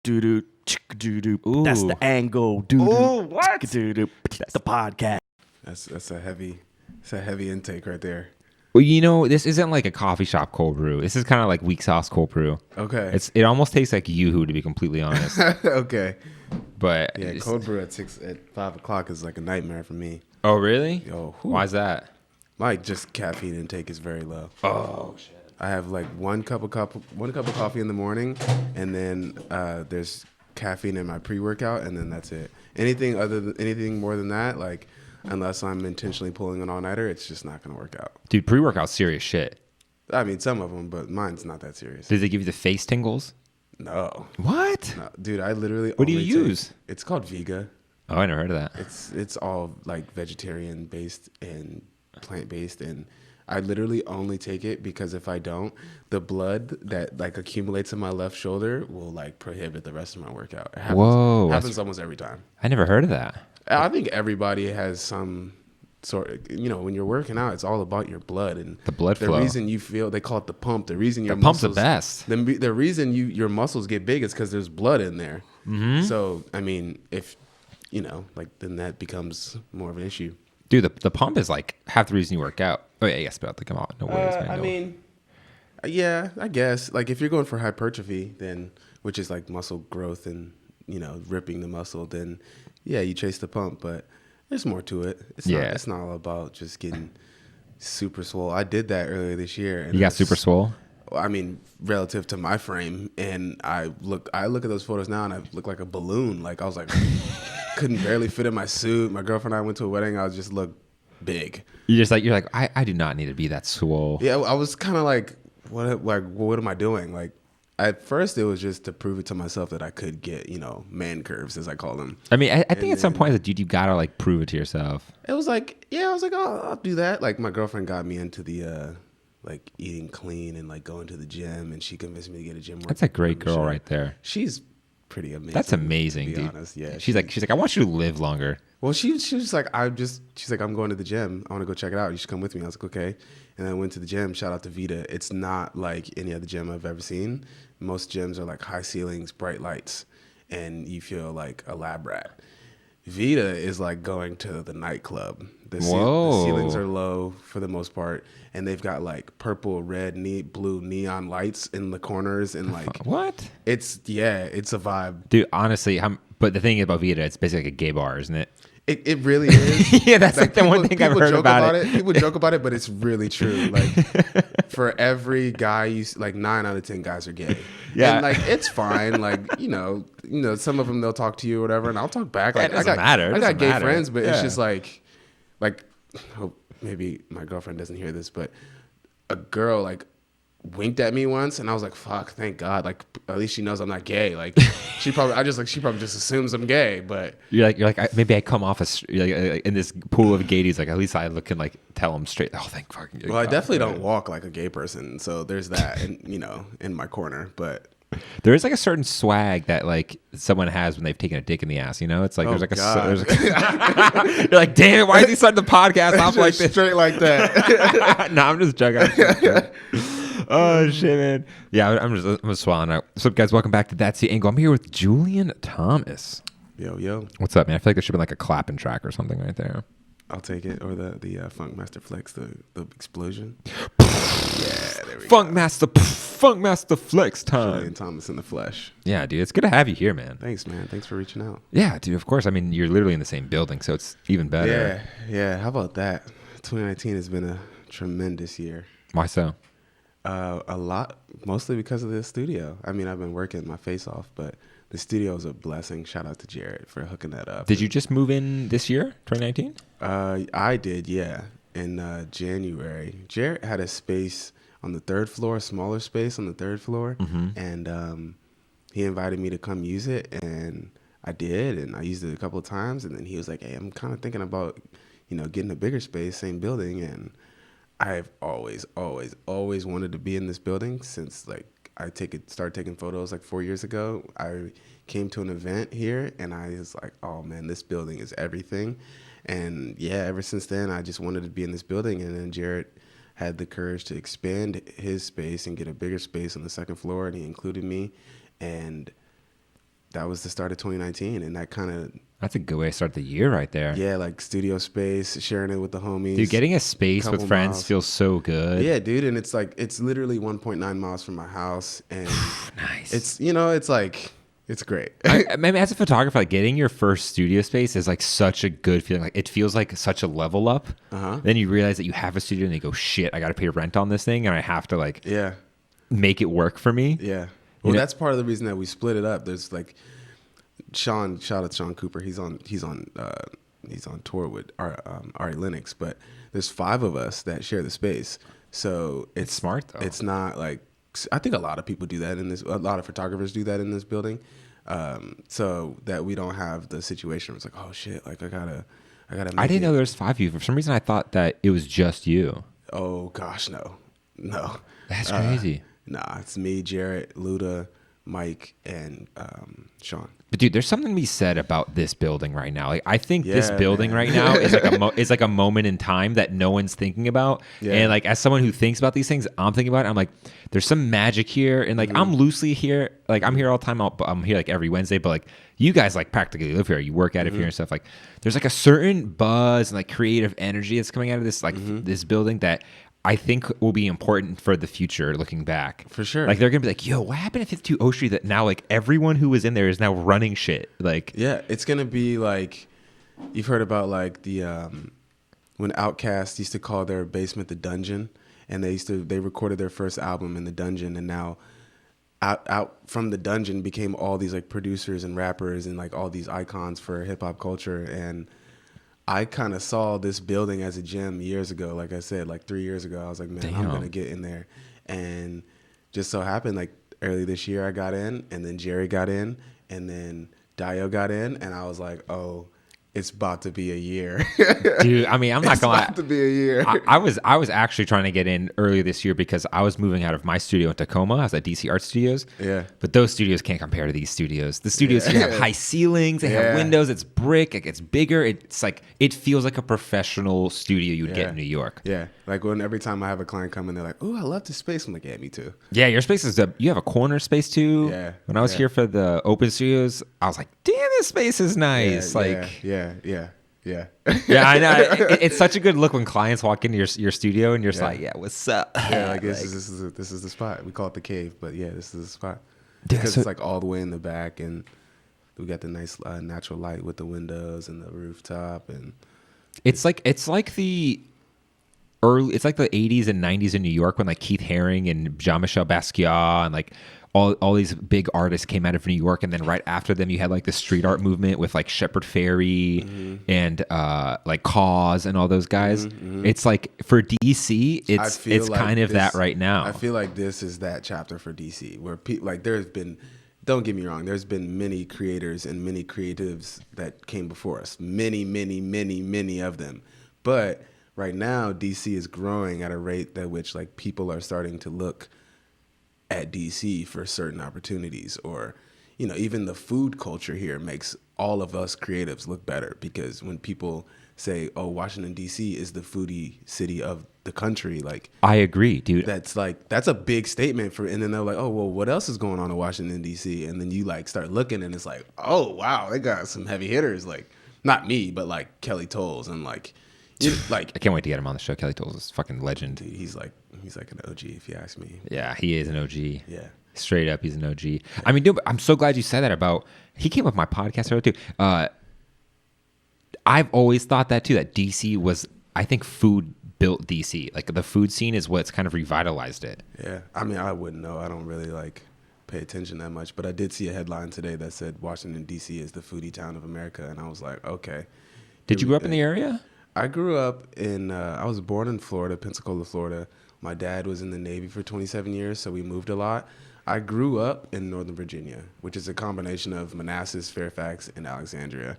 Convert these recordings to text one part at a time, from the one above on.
Doo doo doo doo. Ooh. That's the angle. Doo Ooh, doo. what? Doo doo. That's the podcast. That's a heavy intake right there. Well, you know, this isn't like a coffee shop cold brew. This is kind of like weak sauce cold brew. Okay. It almost tastes like Yoo-hoo, to be completely honest. Okay. But Yeah, cold brew at 5 o'clock is like a nightmare for me. Oh, really? Yo, Why is that? my just caffeine intake is very low. Oh shit. I have like one cup of coffee in the morning, and then there's caffeine in my pre-workout, and then that's it. Anything more than that, like unless I'm intentionally pulling an all-nighter, it's just not gonna work out. Dude, pre-workout's serious shit. I mean, some of them, but mine's not that serious. Did they give you the face tingles? No, What? dude, I literally. What do you only use? It's called Vega. Oh, I never heard of that. It's all like vegetarian based and plant based, and I literally only take it because if I don't, the blood that like accumulates in my left shoulder will like prohibit the rest of my workout. It happens, Whoa, happens almost every time. I never heard of that. I think everybody has some sort of, when you're working out, it's all about your blood and The blood the flow. reason you feel, they call it the pump. The reason your The pump's the muscles, best. The reason your muscles get big is because there's blood in there. Mm-hmm. So I mean, if then that becomes more of an issue. Dude, the pump is like half the reason you work out. Oh yeah, yes, but come on, no ways, man. I no. mean, yeah, I guess. Like if you're going for hypertrophy, then which is like muscle growth and ripping the muscle, then yeah, you chase the pump. But there's more to it. It's not all about just getting super swole. I did that earlier this year. And You got super swole? I mean, relative to my frame, and I look at those photos now, and I look like a balloon. Like I was like, couldn't barely fit in my suit. My girlfriend and I went to a wedding. I just looked big. You're like, I do not need to be that swole. Yeah, I was kind of like, what am I doing? Like, at first it was just to prove it to myself that I could get, man curves, as I call them. I mean, I think at some point, dude, you gotta like prove it to yourself. It was like, oh, I'll do that. Like, my girlfriend got me into the, like, eating clean and, like, going to the gym, and she convinced me to get a gym. That's a great girl right there. She's pretty amazing. That's amazing, to be dude. honest. Yeah. She's like, I want you to live longer. Well, she was like, she's like, I'm going to the gym. I want to go check it out. You should come with me. I was like, okay. And I went to the gym. Shout out to Vita. It's not like any other gym I've ever seen. Most gyms are like high ceilings, bright lights, and you feel like a lab rat. Vita is like going to the nightclub. The ceilings are low for the most part, and they've got like purple, red, blue neon lights in the corners, and like What? It's a vibe, Dude, honestly, but the thing about Vita, it's basically like a gay bar, isn't it? It really is. Yeah, that's like the one thing I've heard about it. People joke about it, but it's really true. Like for every guy, like 9 out of 10 guys are gay. Yeah, and like it's fine. Like some of them they'll talk to you or whatever, and I'll talk back. Like it doesn't matter. I got gay matter. friends, but yeah. it's just like hope maybe my girlfriend doesn't hear this, but a girl like winked at me once, and I was like, "Fuck, thank God!" Like at least she knows I'm not gay. Like she probably just assumes I'm gay. But you're like maybe I come off as like in this pool of gay dudes. Like at least I look and like tell them straight. Oh, thank fucking. Well, I definitely don't walk like a gay person, so there's that, and in my corner. But there is like a certain swag that like someone has when they've taken a dick in the ass. It's like there's like you're like, damn it, why is he starting the podcast off like this? Straight like that. No, I'm just joking. Oh shit, man. Yeah, I'm just swallowing out. What's up, guys? Welcome back to That's the Angle. I'm here with Julian Thomas. Yo. What's up, man? I feel like there should be like a clapping track or something right there. I'll take it, or the Funk Master Flex, the explosion. There we Funk Master Flex time. Julian Thomas in the flesh. Yeah, dude, it's good to have you here, man. Thanks, man. Thanks for reaching out. Yeah, dude. Of course. I mean, you're literally in the same building, so it's even better. Yeah. How about that? 2019 has been a tremendous year. Why so? A lot, mostly because of the studio. I mean, I've been working my face off, but the studio is a blessing. Shout out to Jared for hooking that up. Did you just move in this year, 2019? I did, yeah. In January, Jared had a space on the 3rd floor, a smaller space on the 3rd floor, and he invited me to come use it, and I did, and I used it a couple of times, and then he was like, "Hey, I'm kind of thinking about, getting a bigger space, same building," and I've always wanted to be in this building since like started taking photos like 4 years ago. I came to an event here and I was like, oh man, this building is everything. And yeah, ever since then, I just wanted to be in this building. And then Jared had the courage to expand his space and get a bigger space on the 2nd floor, and he included me. And that was the start of 2019, and that kind of That's a good way to start the year right there. yeah, like studio space, sharing it with the homies. Dude, getting a space with couple friends miles. feels so good. Yeah, dude, and it's like it's literally 1.9 miles from my house, and Nice. it's it's like it's great. I mean, as a photographer, like getting your first studio space is like such a good feeling. Like it feels like such a level up. Then you realize that you have a studio, and you go, "Shit, I got to pay rent on this thing, and I have to like Yeah, make it work for me." yeah. Well, know- that's part of the reason that we split it up. There's like Sean, shout out to Sean Cooper. He's on tour with Ari Lennox, but there's 5 of us that share the space. So it's smart, though. It's not like I think a lot of people do that in this. A lot of photographers do that in this building, so that we don't have the situation where it's like, oh shit, like I gotta. I didn't know there was 5 of you. For some reason, I thought that it was just you. Oh gosh, no. That's crazy. Nah, it's me, Jarrett, Luda, Mike, and Sean. But dude, there's something to be said about this building right now. Like I think this Yeah, building man. right now is like a moment in time that no one's thinking about. Yeah. And like as someone who thinks about these things, I'm thinking about it. I'm like, there's some magic here, and like I'm loosely here. Like I'm here all the time. I'm here like every Wednesday. But like you guys like practically live here. You work out of here and stuff. Like there's like a certain buzz and like creative energy that's coming out of this this building that I think will be important for the future looking back. For sure. Like they're gonna be like, yo, what happened at 52 O Street that now like everyone who was in there is now running shit? Like Yeah, it's gonna be like you've heard about like the when Outkast used to call their basement the dungeon, and they recorded their first album in the dungeon, and now out from the dungeon became all these like producers and rappers and like all these icons for hip hop culture. And I kind of saw this building as a gym years ago. Like I said, like 3 years ago, I was like, man, I'm going to get in there. And just so happened, like early this year, I got in, and then Jerry got in, and then Dio got in. And I was like, oh, it's about to be a year. dude, I mean, I'm not gonna lie. It's about to be a year. I was actually trying to get in earlier this year because I was moving out of my studio in Tacoma. I was at DC Art Studios. Yeah. But those studios can't compare to these studios. The studios here have high ceilings. They have Yeah. windows. It's brick. It gets bigger. It's like it feels like a professional studio you would get in New York. Yeah. Like when every time I have a client come in, they're like, oh, I love this space. I'm like, yeah, me too. Yeah, your space is you have a corner space too. Yeah, When I was yeah. here for the open studios, I was like, damn, this space is nice. Yeah. Yeah, I know. It's such a good look when clients walk into your studio and you're just like, yeah, what's up? Yeah, like this is the spot. We call it the cave, but yeah, this is the spot. Yeah, Because so- it's like all the way in the back, and we got the nice natural light with the windows and the rooftop, and It's like the early. It's like the 80s and 90s in New York when like Keith Haring and Jean-Michel Basquiat and like all these big artists came out of New York, and then right after them you had like the street art movement with like Shepard Fairey and like Cause and all those guys. It's like for DC, it's like kind of that right now. I feel like this is that chapter for DC where like there's been. Don't get me wrong. There's been many creators and many creatives that came before us. Many of them. But right now, DC is growing at a rate at which like people are starting to look at DC for certain opportunities, or even the food culture here makes all of us creatives look better, because when people say, oh, Washington D.C. is the foodie city of the country, like I agree, dude. that's a big statement and then they're like, oh, well, what else is going on in Washington D.C.? And then you like start looking, and it's like, oh wow, they got some heavy hitters, like not me, but like Kelly Tolles, and like I can't wait to get him on the show. Kelly Tolles is a fucking legend. dude, he's like an OG if you ask me. Yeah, he is an OG. Yeah. Straight up, he's an OG. I mean, dude, I'm so glad you said that about. He came up my podcast earlier too. I've always thought that too. That DC was, I think, food built DC. Like the food scene is what's kind of revitalized it. Yeah, I mean, I wouldn't know. I don't really like pay attention that much, but I did see a headline today that said Washington D.C. is the foodie town of America, and I was like, okay. Did you grow up in the area? I grew up in. I was born in Florida, Pensacola, Florida. My dad was in the Navy for 27 years, so we moved a lot. I grew up in Northern Virginia, which is a combination of Manassas, Fairfax, and Alexandria.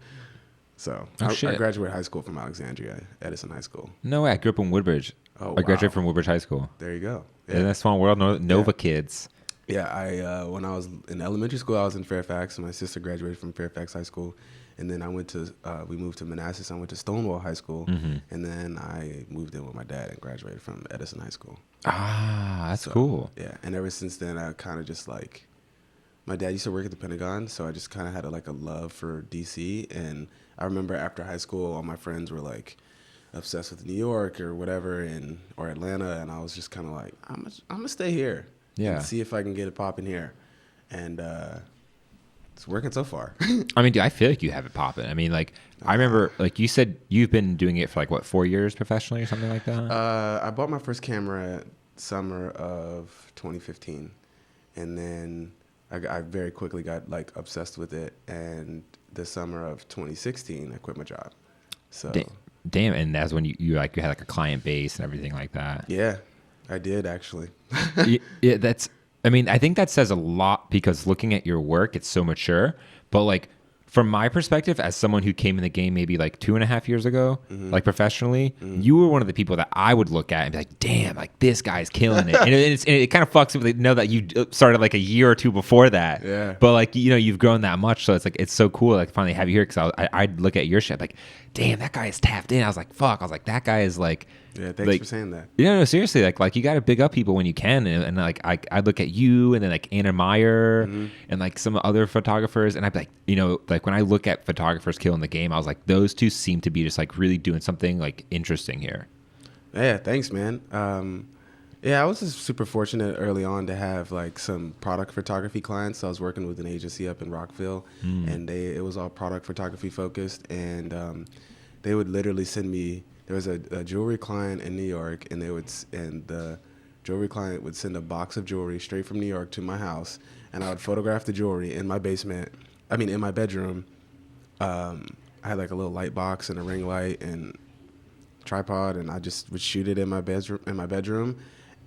So I graduated high school from Alexandria, Edison High School. No way. I grew up in Woodbridge. Oh, I graduated wow. from Woodbridge High School. There you go. In that small world, Nova kids. Yeah, I when I was in elementary school, I was in Fairfax, and my sister graduated from Fairfax High School. And then I went to, we moved to Manassas. I went to Stonewall High School. And then I moved in with my dad and graduated from Edison High School. Ah, that's cool. Yeah, and ever since then, I kind of just like my dad used to work at the Pentagon, so I just kind of had a love for DC. And I remember after high school, all my friends were like obsessed with New York or whatever, or Atlanta, and I was just kind of like, I'm gonna stay here, and see if I can get it popping here, and it's working so far. I mean, I feel like you have it popping. I mean, like I remember, like you said, you've been doing it for like what, 4 years professionally or something like that. I bought my first camera summer of 2015, and then I very quickly got like obsessed with it, and the summer of 2016 I quit my job. So damn, and that's when you had like a client base and everything like that. Yeah, I did actually. Yeah, that's, I mean, I think that says a lot because looking at your work, it's so mature, but like from my perspective, as someone who came in the game maybe like 2.5 years ago, like professionally, you were one of the people that I would look at and be like, damn, like this guy's killing it. And it kind of fucks with, know that you started like a year or two before that. Yeah. But like, you know, you've grown that much. So it's like, it's so cool. Like finally have you here. Cause I'd look at your shit like, damn, that guy is tapped in. I was like, fuck. I was like, that guy is like, yeah, thanks like, for saying that. No, seriously, like you got to big up people when you can, and like I look at you, and then like Anna Meyer, and like some other photographers, and I'd be like, you know, like when I look at photographers killing the game, I was like, those two seem to be just like really doing something like interesting here. Yeah, thanks, man. Yeah, I was just super fortunate early on to have like some product photography clients. So I was working with an agency up in Rockville, and it was all product photography focused, and they would literally send me. There was a jewelry client in New York, and the jewelry client would send a box of jewelry straight from New York to my house, and I would photograph the jewelry in my in my bedroom. I had like a little light box and a ring light and tripod, and I just would shoot it in my bedroom,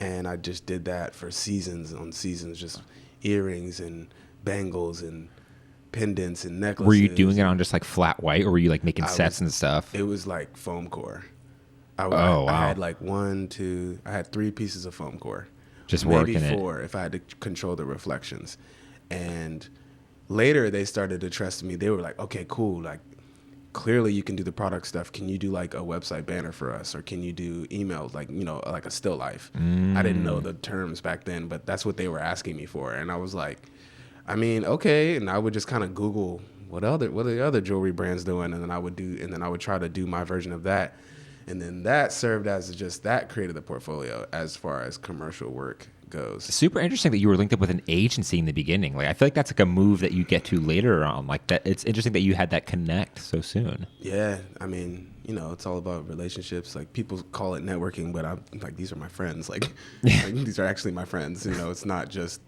and I just did that for seasons on seasons, just earrings and bangles and pendants and necklaces. Were you doing it on just like flat white, or were you like making sets and stuff? It was like foam core. Wow. I had like I had 3 pieces of foam core. Just maybe working it. 4 if I had to control the reflections. And later they started to trust me. They were like, okay, cool. Like clearly you can do the product stuff. Can you do like a website banner for us? Or can you do emails, like, you know, like a still life? I didn't know the terms back then, but that's what they were asking me for. And I was like, I mean, okay. And I would just kind of Google what are the other jewelry brands doing? And then I would try to do my version of that. And then that served as that created the portfolio as far as commercial work goes. Super interesting that you were linked up with an agency in the beginning. Like I feel like that's like a move that you get to later on. Like that, it's interesting that you had that connect so soon. Yeah, I mean, you know, it's all about relationships. Like people call it networking, but I'm like, these are my friends. Like these are actually my friends. You know, it's not just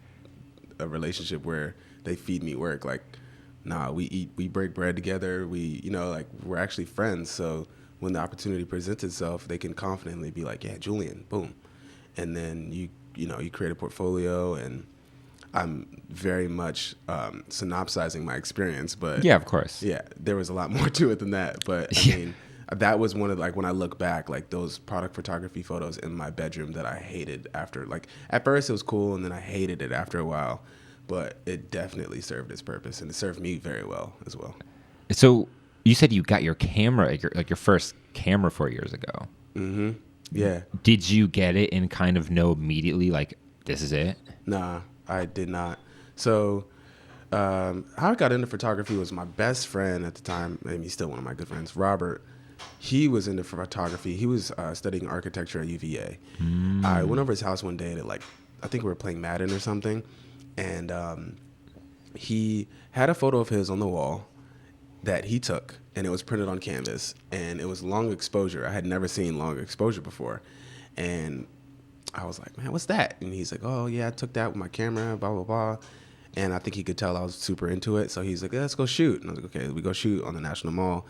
a relationship where they feed me work. Like, nah, we break bread together. We're actually friends. So when the opportunity presents itself, they can confidently be like, yeah, Julian, boom. And then you create a portfolio, and I'm very much synopsizing my experience, but yeah, of course. Yeah, there was a lot more to it than that. But I mean, that was one of, like, when I look back, like those product photography photos in my bedroom that I hated after, like at first it was cool, and then I hated it after a while, but it definitely served its purpose, and it served me very well as well. So you said you got your camera, your first camera 4 years ago. Mm-hmm. Yeah. Did you get it and kind of know immediately, like, this is it? Nah, I did not. So how I got into photography was my best friend at the time, and he's still one of my good friends, Robert. He was into photography. He was studying architecture at UVA. I went over his house one day to, like, I think we were playing Madden or something, and he had a photo of his on the wall that he took, and it was printed on canvas, and it was long exposure. I had never seen long exposure before, and I was like, man, what's that? And he's like, oh yeah, I took that with my camera, blah blah blah. And I think he could tell I was super into it, so he's like, let's go shoot. And I was like, okay, we go shoot on the National Mall.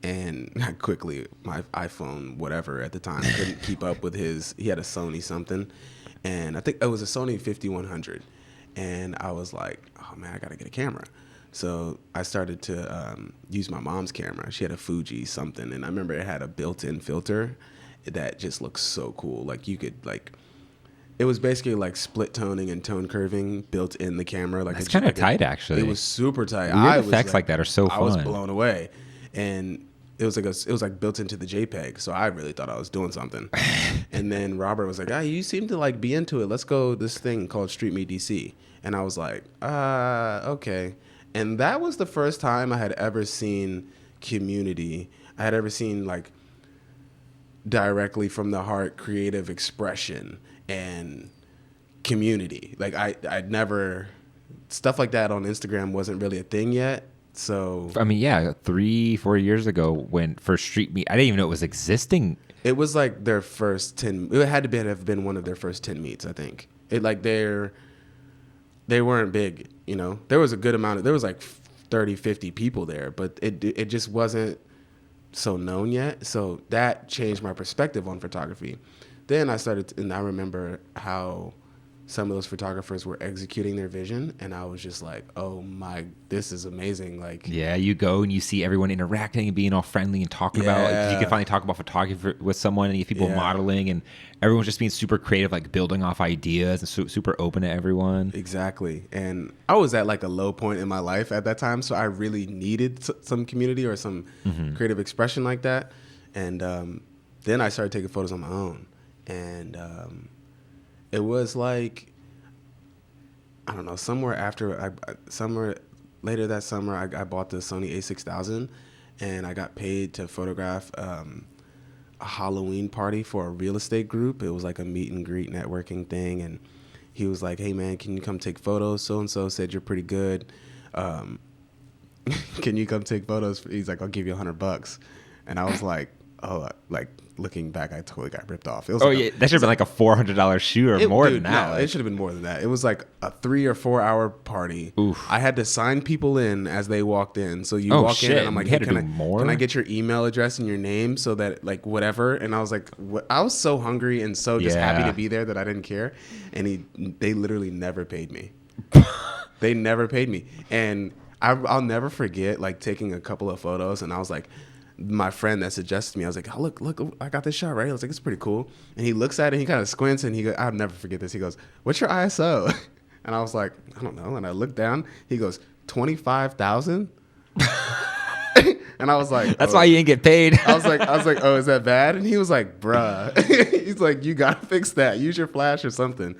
And quickly, my iPhone, whatever at the time, couldn't keep up with his. He had a Sony something, and I think it was a Sony 5100. And I was like, oh man, I gotta get a camera. So I started to use my mom's camera. She had a Fuji something, and I remember it had a built-in filter that just looked so cool. Like you could, like, it was basically like split toning and tone curving built in the camera. Like it's kind of tight, actually. It was super tight. Weird effects like that are so fun. I was blown away, and it was like built into the JPEG. So I really thought I was doing something. And then Robert was like, you seem to like be into it. Let's go this thing called Street Meet DC. And I was like, okay. And that was the first time I had ever seen community. I had ever seen like directly from the heart creative expression and community. Like I'd never, stuff like that on Instagram wasn't really a thing yet. So I mean, yeah, 3-4 years ago when first Street Meet, I didn't even know it was existing. it was like their first 10, it had to have been one of their first 10 meets, I think. It like they weren't big, you know. There was a good amount of, there was like 30, 50 people there, but it just wasn't so known yet. So that changed my perspective on photography. Then I started, and I remember how some of those photographers were executing their vision, and I was just like, oh my, this is amazing. Like, yeah, you go and you see everyone interacting and being all friendly and talking about, you can finally talk about photography with someone, and you have people modeling, and everyone's just being super creative, like building off ideas and super open to everyone. Exactly. And I was at like a low point in my life at that time, so I really needed some community or some creative expression like that. And then I started taking photos on my own, and it was like, I don't know, somewhere later that summer, I bought the Sony A6000, and I got paid to photograph a Halloween party for a real estate group. It was like a meet and greet networking thing, and he was like, hey man, can you come take photos? So-and-so said you're pretty good. Can you come take photos? He's like, I'll give you $100. And I was like, oh, like looking back, I totally got ripped off. It was That should have been like a $400 shoot or more than that. No, it should have been more than that. It was like a 3 or 4 hour party. Oof. I had to sign people in as they walked in. So you walk in, and I'm like, hey, can I get your email address and your name so that like whatever? And I was like, I was so hungry and so just happy to be there that I didn't care. And they literally never paid me. They never paid me. And I'll never forget like taking a couple of photos, and I was like, my friend that suggested me, I was like, oh, look, I got this shot, right? I was like, it's pretty cool. And he looks at it, he kind of squints, and I'll never forget this. He goes, what's your ISO? And I was like, I don't know. And I looked down, he goes, 25,000? And I was like, that's why you didn't get paid. I was like, oh, is that bad? And he was like, bruh. He's like, you gotta fix that. Use your flash or something.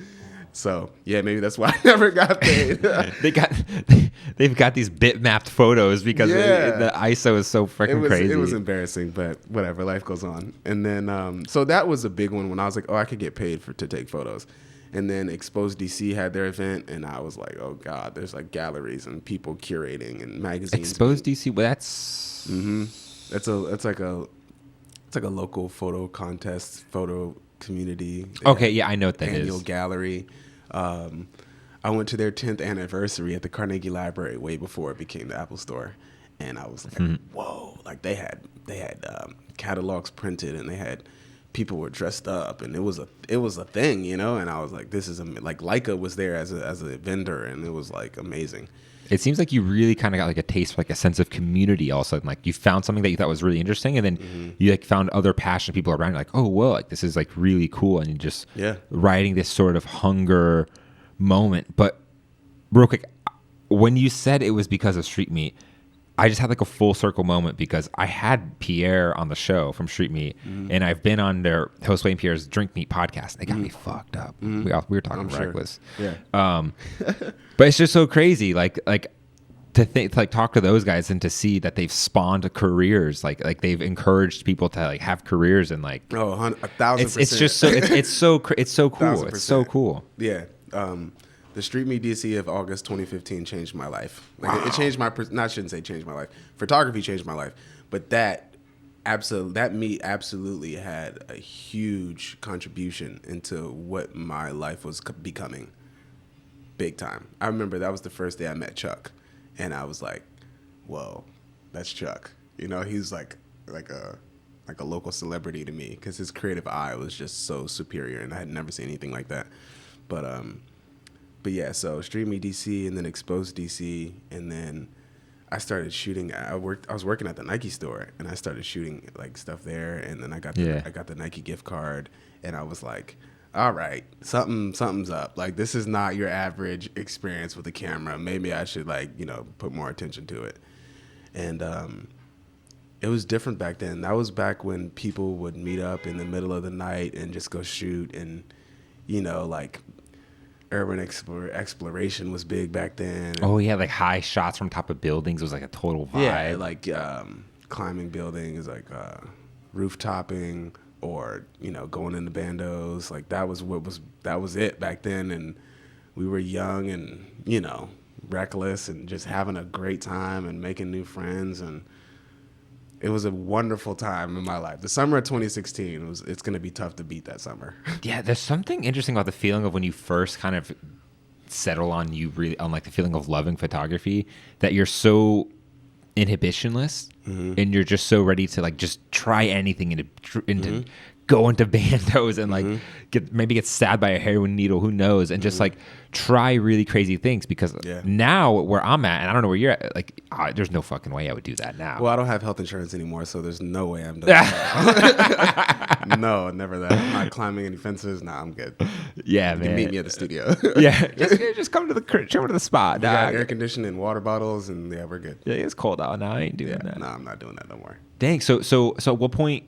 So yeah, maybe that's why I never got paid. They've got these bitmapped photos because the ISO is so freaking crazy. It was embarrassing, but whatever. Life goes on. And then so that was a big one when I was like, oh, I could get paid to take photos. And then Expose DC had their event, and I was like, oh god, there's like galleries and people curating and magazines. Expose DC, well, that's it's like a local photo contest, photo community. Okay, yeah, I know what that is. Annual gallery. I went to their 10th anniversary at the Carnegie Library way before it became the Apple Store, and I was like, whoa! Like they had catalogs printed, and they had people were dressed up, and it was a thing, you know. And I was like, this is like Leica was there as a vendor, and it was like amazing. It seems like you really kind of got like a taste for like a sense of community all of a sudden. Like you found something that you thought was really interesting, and then you like found other passionate people around. You're like, oh, whoa, like this is like really cool. And you just riding this sort of hunger moment. But real quick, when you said it was because of Street Meet, I just had like a full circle moment because I had Pierre on the show from Street Meet, and I've been on their Josue and Pierre's Drink Meet podcast. They got me fucked up. We were talking reckless. Sure. Yeah. But it's just so crazy, like to think, like talk to those guys and to see that they've spawned careers, like they've encouraged people to like have careers and like 1,000%. It's just so it's so cool. 1,000%. It's so cool. Yeah. The Street Meet DC of August 2015 changed my life. Like it changed my I shouldn't say changed my life. Photography changed my life, but that meet absolutely had a huge contribution into what my life was becoming. Big time. I remember that was the first day I met Chuck, and I was like, "Whoa, that's Chuck." You know, he's like a local celebrity to me because his creative eye was just so superior, and I had never seen anything like that. But yeah, so Street Meet DC, and then Expose DC, and then I started shooting. I was working at the Nike store, and I started shooting like stuff there, and then I got the Nike gift card, and I was like, all right, something's up. Like this is not your average experience with a camera. Maybe I should like put more attention to it. And it was different back then. That was back when people would meet up in the middle of the night and just go shoot, and like urban exploration was big back then. Oh yeah, like high shots from top of buildings was like a total vibe. Yeah, like climbing buildings, like roof-topping, or going into bandos. Like that was it back then, and we were young and reckless and just having a great time and making new friends, and it was a wonderful time in my life. The summer of 2016 it's going to be tough to beat that summer. Yeah, there's something interesting about the feeling of when you first kind of settle on like the feeling of loving photography, that you're so inhibitionless and you're just so ready to like just try anything and to go into bandos and like get stabbed by a heroin needle, who knows, and just like try really crazy things, because now where I'm at, and I don't know where you're at, like there's no fucking way I would do that now. Well, I don't have health insurance anymore, so there's no way I'm doing that. No, never that. I'm not climbing any fences. Nah, I'm good. Yeah, you man. can meet me at the studio. Yeah, just come to the spot. We got air conditioning, water bottles, and yeah, we're good. Yeah, it's cold out now. I ain't doing that. No, I'm not doing that no more. Dang. So at what point?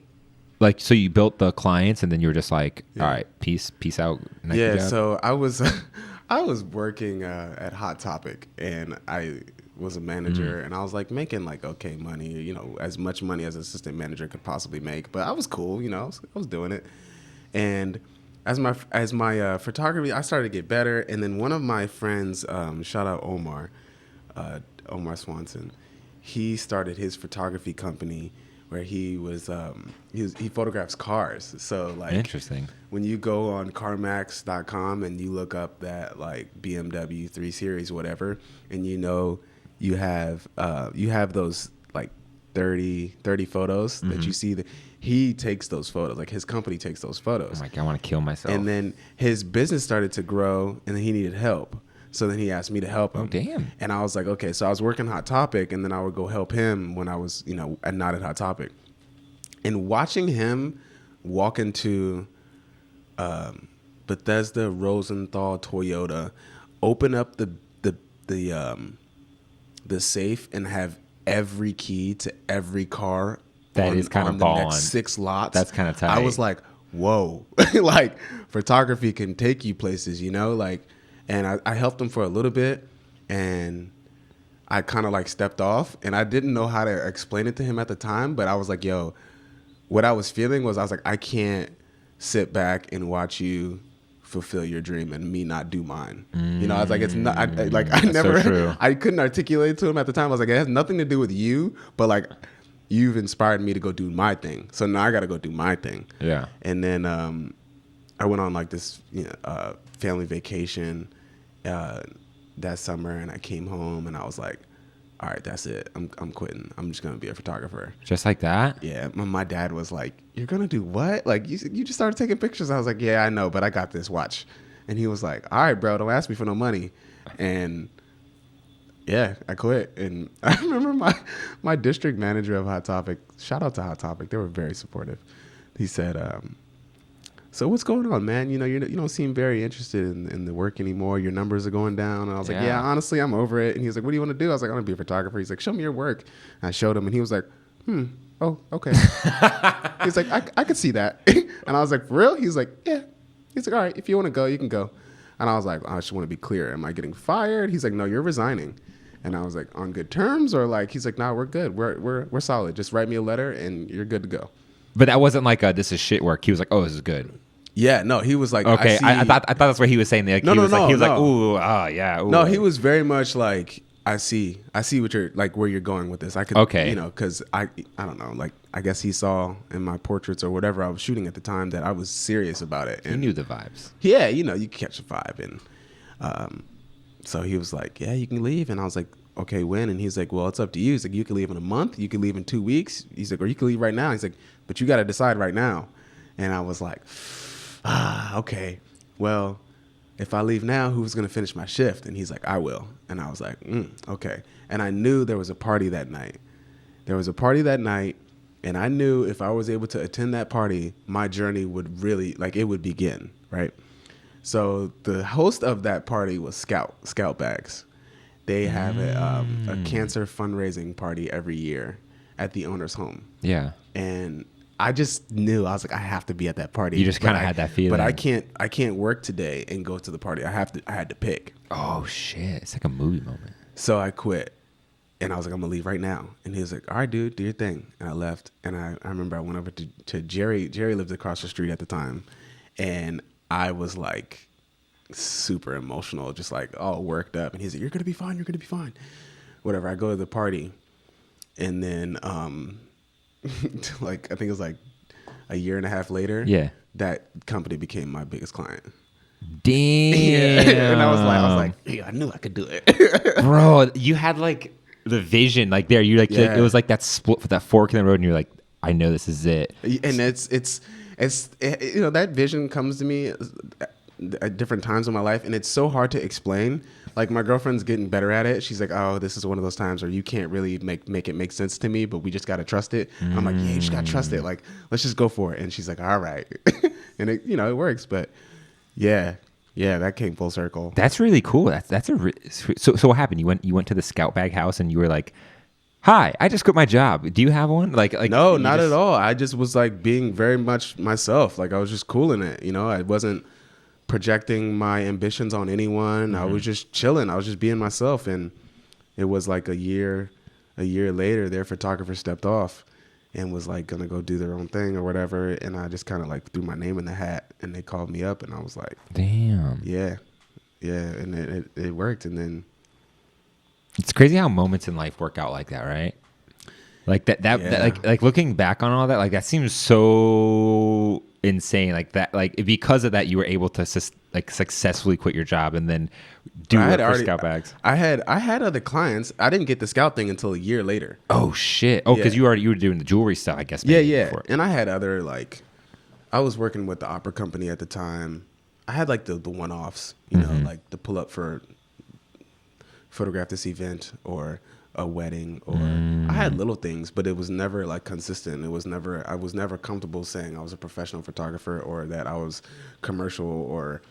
Like, so you built the clients and then you were just like, all right, peace out. Yeah. So I was working at Hot Topic, and I was a manager, and I was like making like okay money, as much money as an assistant manager could possibly make. But I was cool, I was doing it. And as my photography, I started to get better. And then one of my friends, shout out Omar Swanson, he started his photography company, where he photographs cars. So like, interesting. When you go on CarMax.com and you look up that like BMW 3 Series, whatever, and you have those like 30 photos that you see, that he takes those photos, like his company takes those photos. I'm like, I want to kill myself. And then his business started to grow, and then he needed help. So then he asked me to help him. Oh, damn. And I was like, okay. So I was working Hot Topic, and then I would go help him when I was, not at Hot Topic. And watching him walk into Bethesda Rosenthal Toyota, open up the safe and have every key to every car that is kind of the balling. Next 6 lots. That's kind of tight. I was like, whoa. Like, photography can take you places, like. And I helped him for a little bit, and I kind of like stepped off, and I didn't know how to explain it to him at the time, but I was like, yo, what I was feeling was, I was like, I can't sit back and watch you fulfill your dream and me not do mine. I was like, it's not, I couldn't articulate to him at the time. I was like, it has nothing to do with you, but like, you've inspired me to go do my thing. So now I got to go do my thing. Yeah. And then I went on like this, family vacation that summer, and I came home, and I was like, all right, that's it. I'm quitting. I'm just gonna be a photographer. Just like that? Yeah. My dad was like, you're gonna do what? Like, you just started taking pictures. I was like, yeah, I know, but I got this. Watch. And he was like, all right, bro, don't ask me for no money. And yeah, I quit. And I remember my district manager of Hot Topic, shout out to Hot Topic, they were very supportive. He said, so what's going on, man? You don't seem very interested in the work anymore. Your numbers are going down. And I was like, yeah, honestly, I'm over it. And he was like, what do you want to do? I was like, I want to be a photographer. He's like, show me your work. And I showed him, and he was like, oh, okay. He's like, I could see that. And I was like, for real? He's like, yeah. He's like, all right, if you want to go, you can go. And I was like, I just want to be clear. Am I getting fired? He's like, no, you're resigning. And I was like, on good terms? Or like, he's like, nah, we're good. We're solid. Just write me a letter, and you're good to go. But that wasn't like this is shit work. He was like, oh, this is good. Yeah, no, he was like, okay. I thought that's what he was saying. Like, he was like, ooh, yeah. Ooh. No, he was very much like, I see what you're like, where you're going with this. I could, because I don't know, like, I guess he saw in my portraits or whatever I was shooting at the time that I was serious about it. And he knew the vibes. Yeah, you catch a vibe, and so he was like, yeah, you can leave, and I was like, okay, when? And he's like, well, it's up to you. He's like, you can leave in a month, you can leave in 2 weeks. He's like, or you can leave right now. He's like, but you got to decide right now. And I was like, okay, well, if I leave now, who's going to finish my shift? And he's like, I will. And I was like, okay. And I knew there was a party that night. And I knew if I was able to attend that party, my journey would really, like, it would begin, right? So the host of that party was Scout Bags. They have a cancer fundraising party every year. at the owner's home. Yeah. And I just knew, I was like, I have to be at that party. You just kind of had that feeling. But I can't work today and go to the party. I had to pick. Oh shit! It's like a movie moment. So I quit. And I was like, I'm gonna leave right now. And he was like, all right, dude, do your thing. And I left. And I remember I went over to Jerry. Jerry lived across the street at the time. And I was like super emotional, just like all worked up. And he's like, you're gonna be fine, you're gonna be fine. Whatever. I go to the party. And then like I think it was like a year and a half later, that company became my biggest client. Damn. Yeah. And I was like, yeah, I knew I could do it. Bro, you had like the vision, like there. You like it was like that split with that fork in the road, and you're like, I know this is it. And it's you know, that vision comes to me at different times in my life, and it's so hard to explain. Like my girlfriend's getting better at it. She's like, oh, this is one of those times where you can't really make it make sense to me, but we just gotta trust it. I'm like, yeah, you just gotta trust it. Like, let's just go for it. And she's like, all right. And it, you know, it works. But yeah, that came full circle. That's really cool. So what happened? You went to the Scout Bag house and you were like, hi, I just quit my job. Do you have one? Like no, not at all. I just was like being very much myself. Like I was just cool in it. You know, I wasn't projecting my ambitions on anyone. I was just chilling. I was just being myself. And it was like a year later, their photographer stepped off and was like gonna go do their own thing or whatever. And I just kind of like threw my name in the hat, and they called me up, and I was like, damn. Yeah. And it worked. And then it's crazy how moments in life work out like that, right? Like that like looking back on all that, like that seems so insane. Like that, like because of that, you were able to successfully quit your job and then do work for Scout Bags. I had other clients. I didn't get the Scout thing until a year later. Oh shit! Oh, because you were doing the jewelry stuff, I guess. Yeah. Before. And I had other I was working with the opera company at the time. I had like the one-offs, you know, like the pull up for photograph this event or a wedding, or I had little things, but it was never like consistent. I was never comfortable saying I was a professional photographer or that I was commercial. Or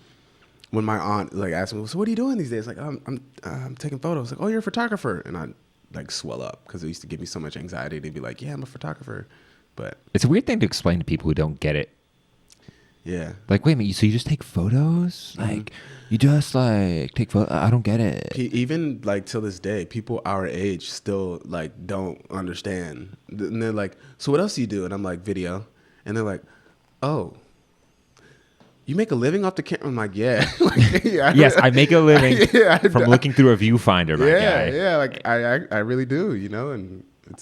when my aunt like asked me, so what are you doing these days? Like I'm taking photos. Like, oh, you're a photographer. And I like swell up because it used to give me so much anxiety to be like, yeah, I'm a photographer. But it's a weird thing to explain to people who don't get it. Yeah. Like, wait a minute, so you just take photos? Like, you just like take photos? I don't get it. Even like till this day, people our age still like don't understand. And they're like, so what else do you do? And I'm like, video. And they're like, oh, you make a living off the camera? I'm like, yeah. Yes, I make a living from looking through a viewfinder, my guy. Yeah, like I really do, you know, and it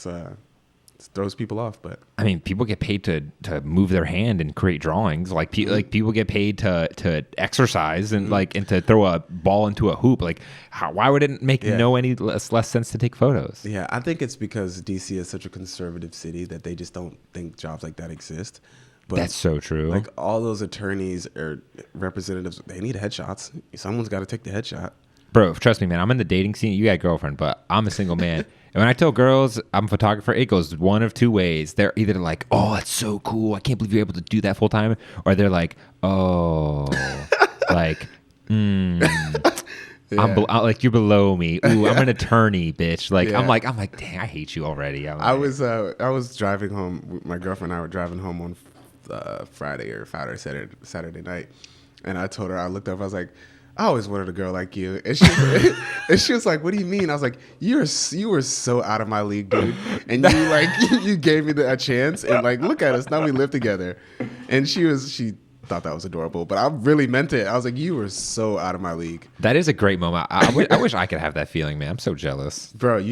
throws people off. But I mean, people get paid to move their hand and create drawings. Like people get paid to exercise and and to throw a ball into a hoop. Like, why would it make any less sense to take photos? Yeah, I think it's because DC is such a conservative city that they just don't think jobs like that exist. But that's so true. Like all those attorneys or representatives, they need headshots. Someone's got to take the headshot. Bro, trust me, man. I'm in the dating scene. You got a girlfriend, but I'm a single man. And when I tell girls I'm a photographer, it goes one of two ways. They're either like, oh, that's so cool. I can't believe you're able to do that full time. Or they're like, oh, like, like you're below me. Ooh, I'm an attorney, bitch. Like, I'm like, dang, I hate you already. I was driving home. My girlfriend and I were driving home on Friday or Saturday night. And I told her, I looked up, I was like, I always wanted a girl like you. And she was like, what do you mean? I was like, you were so out of my league, dude. And you gave me a chance. And like, look at us. Now we live together. And she thought that was adorable. But I really meant it. I was like, you were so out of my league. That is a great moment. I wish I could have that feeling, man. I'm so jealous. Bro,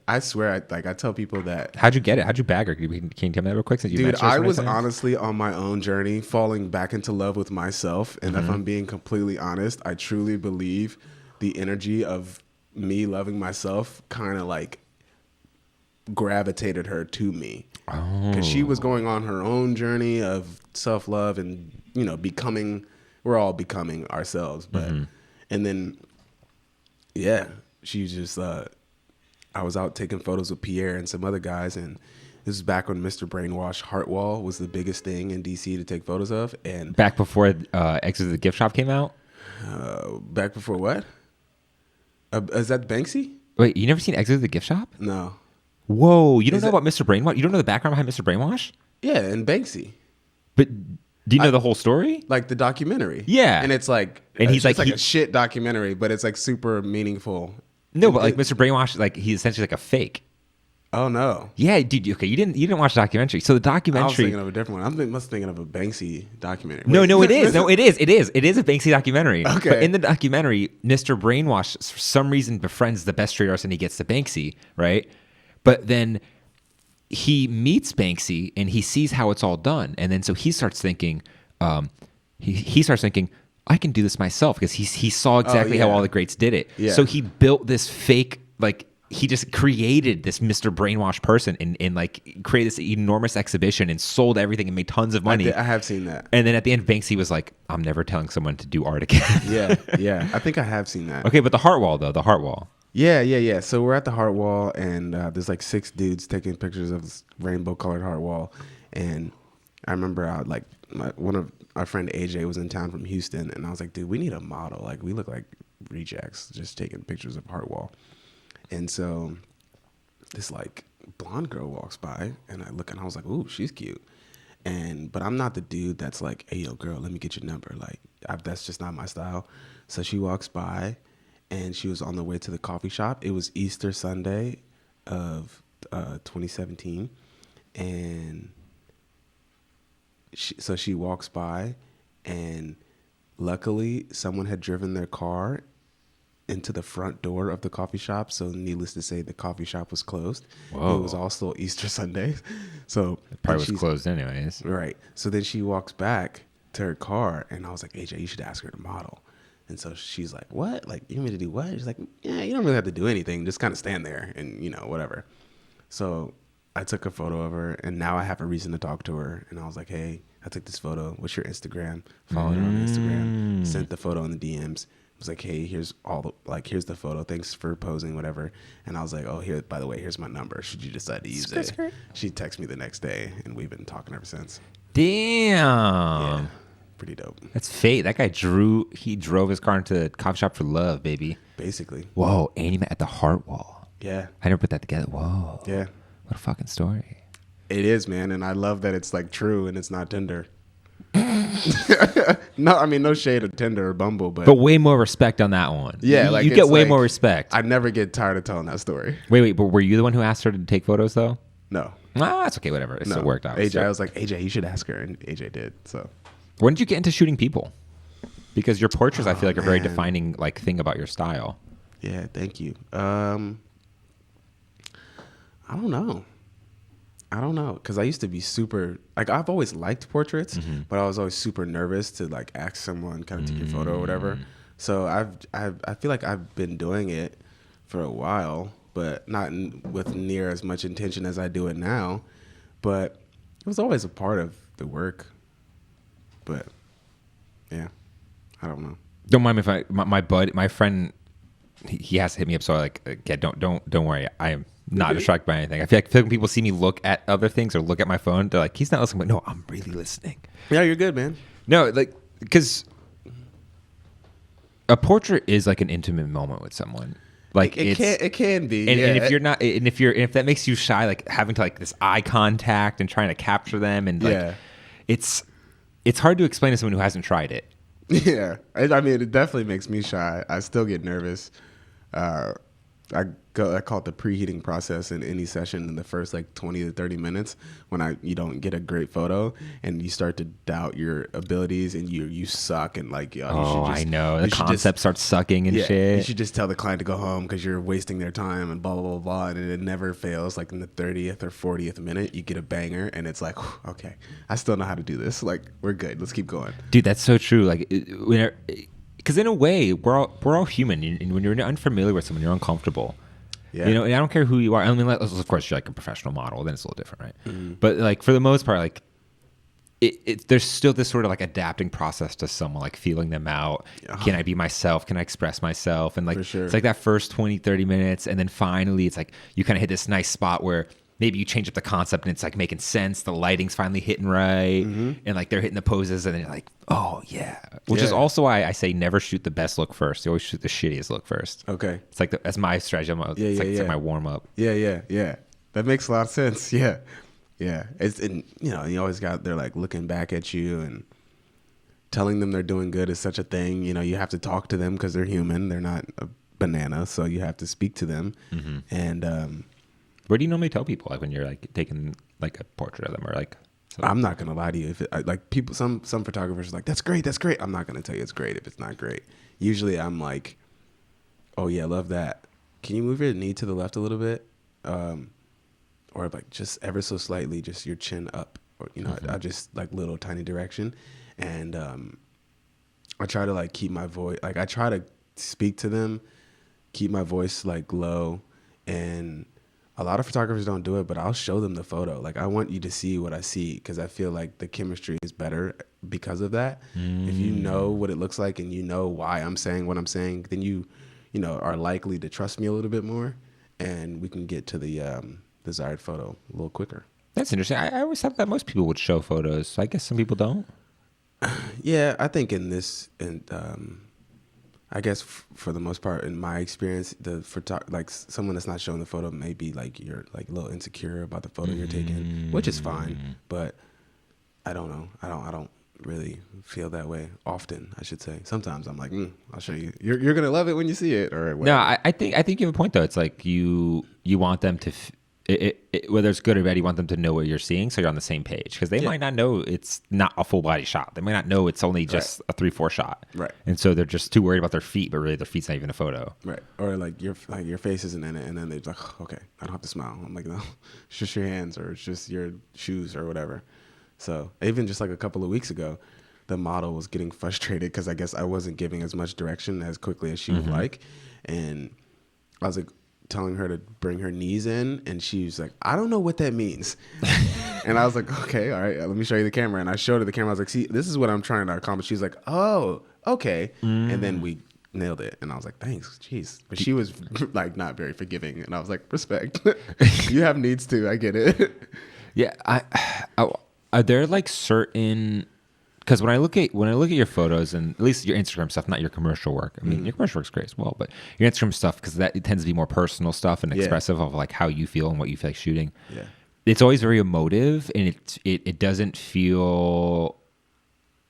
I swear, I tell people that. How'd you get it? How'd you bag her? Can you tell me that real quick? Dude, I was honestly on my own journey, falling back into love with myself. And if I'm being completely honest, I truly believe the energy of me loving myself kind of like gravitated her to me. Because she was going on her own journey of self-love and, you know, we're all becoming ourselves. But, and then, she just, I was out taking photos with Pierre and some other guys. And this is back when Mr. Brainwash Heartwall was the biggest thing in DC to take photos of. And back before Exit of the Gift Shop came out? Back before what? Is that Banksy? Wait, you never seen Exit of the Gift Shop? No. Whoa, you don't Is know it- about Mr. Brainwash? You don't know the background behind Mr. Brainwash? Yeah, and Banksy. But do you know the whole story? Like the documentary. Yeah. And it's like, And he's it's like, like a shit documentary, but it's like super meaningful. No, but like Mr. Brainwash, like he's essentially like a fake. Oh no. Yeah, dude. Okay, you didn't watch the documentary. So the I was documentary. thinking of a different one. Must thinking of a Banksy documentary. No, Wait, no, it is. No, it is. It is. It is a Banksy documentary. Okay. But in the documentary, Mr. Brainwash for some reason befriends the best street artist and he gets to Banksy, right? But then he meets Banksy and he sees how it's all done, and then so he starts thinking, he starts thinking, I can do this myself because he saw exactly how yeah. all the greats did it. Yeah. So he built this fake he just created this Mr. Brainwash person and like created this enormous exhibition and sold everything and made tons of money. I have seen that. And then at the end, Banksy was like, I'm never telling someone to do art again. Yeah. I think I have seen that. Okay, but the Heart Wall, though, the Heart Wall. Yeah. So we're at the Heart Wall, and there's like 6 dudes taking pictures of this rainbow-colored Heart Wall. And I remember one of our friend AJ was in town from Houston, and I was like, dude, we need a model. Like, we look like rejects just taking pictures of Heart Wall. And so this like blonde girl walks by, and I look and I was like, ooh, she's cute. But I'm not the dude that's like, hey, yo, girl, let me get your number. Like, that's just not my style. So she walks by, and she was on the way to the coffee shop. It was Easter Sunday of 2017. And so she walks by, and luckily someone had driven their car into the front door of the coffee shop. So needless to say, the coffee shop was closed. Whoa. It was also Easter Sunday. So It probably was closed anyways. Right. So then she walks back to her car, and I was like, AJ, you should ask her to model. And so she's like, what? Like, you want me to do what? She's like, yeah, you don't really have to do anything. Just kind of stand there and, whatever. So I took a photo of her, and now I have a reason to talk to her. And I was like, hey, I took this photo. What's your Instagram? Followed her on Instagram. Sent the photo in the DMs. I was like, hey, here's the photo. Thanks for posing, whatever. And I was like, oh, here, by the way, here's my number. Should you decide to use it? She texted me the next day, and we've been talking ever since. Damn. Yeah, pretty dope. That's fate. That guy drove his car into the coffee shop for love, baby. Basically. Whoa, and he met at the Heart Wall. Yeah. I never put that together. Whoa. Yeah. What a fucking story. It is, man, and I love that it's like true and it's not Tinder. No, I mean no shade of Tinder or Bumble, but way more respect on that one. yeah, you get it's way like, more respect. I never get tired of telling that story. Wait, but were you the one who asked her to take photos though? No, Ah, that's okay. Whatever. It no, still worked out. AJ, I was like, AJ, you should ask her, and AJ did. So When did you get into shooting people? Because your portraits, I feel like, are very man. defining thing about your style. yeah, thank you. I don't know. Because I used to be super, I've always liked portraits, but I was always super nervous to ask someone kind of take your photo or whatever. So I feel like I've been doing it for a while, but not with near as much intention as I do it now. But it was always a part of the work. But yeah, I don't know. Don't mind me if my friend, he has to hit me up. So yeah, don't worry. I am not distracted by anything. I feel like when people see me look at other things or look at my phone, they're like, he's not listening. But no, I'm really listening. Yeah, you're good, man. No, because a portrait is like an intimate moment with someone. It can be. And, yeah. and if you're not, and if that makes you shy, having to this eye contact and trying to capture them, and Yeah. it's hard to explain to someone who hasn't tried it. Yeah, I mean, it definitely makes me shy. I still get nervous. I call it the preheating process in any session in the first 20 to 30 minutes when you don't get a great photo and you start to doubt your abilities and you suck and you should just, I know. The you should concept starts sucking and You shit. should just tell the client to go home because you're wasting their time and blah, blah, blah, blah. And it never fails. In the 30th or 40th minute, you get a banger and it's like, okay, I still know how to do this. We're good. Let's keep going. Dude, that's so true. Because in a way, we're all human. And when you're unfamiliar with someone, you're uncomfortable. Yeah. And I don't care who you are. I mean, of course, you're a professional model. Then it's a little different, right? Mm-hmm. But for the most part, there's still this sort of adapting process to someone, feeling them out. Yeah. Can I be myself? Can I express myself? And For sure. it's that first 20, 30 minutes. And then finally, it's you kind of hit this nice spot where maybe you change up the concept and it's making sense. The lighting's finally hitting right. Mm-hmm. And they're hitting the poses and then you're like, oh yeah. Which is also why I say never shoot the best look first. You always shoot the shittiest look first. Okay. It's that's my strategy. It's like my warm up. Yeah. That makes a lot of sense. Yeah. Yeah. It's, and you know, you always got, they're like looking back at you and telling them they're doing good is such a thing. You know, you have to talk to them because they're human. They're not a banana. So you have to speak to them. Mm-hmm. And, Where do you normally tell people, like when you're like taking like a portrait of them or like? I'm not going to lie to you. If it, like people, some photographers are like, that's great. That's great. I'm not going to tell you it's great if it's not great. Usually I'm like, oh yeah, love that. Can you move your knee to the left a little bit? Or like just ever so slightly, just your chin up, or, you know, Mm-hmm. I just like little tiny direction. And, I try to like keep my voice, like I try to speak to them, keep my voice like low. And a lot of photographers don't do it, but I'll show them the photo. Like I want you to see what I see, because I feel like the chemistry is better because of that. If you know what it looks like and you know why I'm saying what I'm saying, then you know, are likely to trust me a little bit more, and we can get to the desired photo a little quicker. That's interesting. I always thought that most people would show photos. I guess some people don't. Yeah, I think in this, and I guess for the most part, in my experience, the like someone that's not showing the photo may be like you're like a little insecure about the photo you're taking, which is fine. But I don't know. I don't really feel that way often. I should say. Sometimes I'm like, I'll show you. You're gonna love it when you see it, or whatever. No, I think you have a point though. It's like you want them to. Whether it's good or bad, you want them to know what you're seeing, so you're on the same page. Because they might not know it's not a full body shot. They might not know it's only just a 3/4 shot. Right. And so they're just too worried about their feet, but really their feet's not even a photo. Right. Or like your face isn't in it, and then they're like, oh, okay, I don't have to smile. I'm like, no, it's just your hands, or it's just your shoes, or whatever. So even just like a couple of weeks ago, the model was getting frustrated because I guess I wasn't giving as much direction as quickly as she would like, and I was like telling her to bring her knees in, and she was like, I don't know what that means. And I was like, okay, all right, let me show you the camera. And I showed her the camera. I was like, see, this is what I'm trying to accomplish. She was like, oh, okay. And then we nailed it. And I was like, thanks, jeez. But she was like not very forgiving. And I was like, respect. You have needs too. I get it. Yeah, are there like certain? Because when I look at your photos, and at least your Instagram stuff, not your commercial work. I mean, your commercial work's great as well, but your Instagram stuff, because it tends to be more personal stuff and expressive of like how you feel and what you feel like shooting. Yeah. It's always very emotive, and it doesn't feel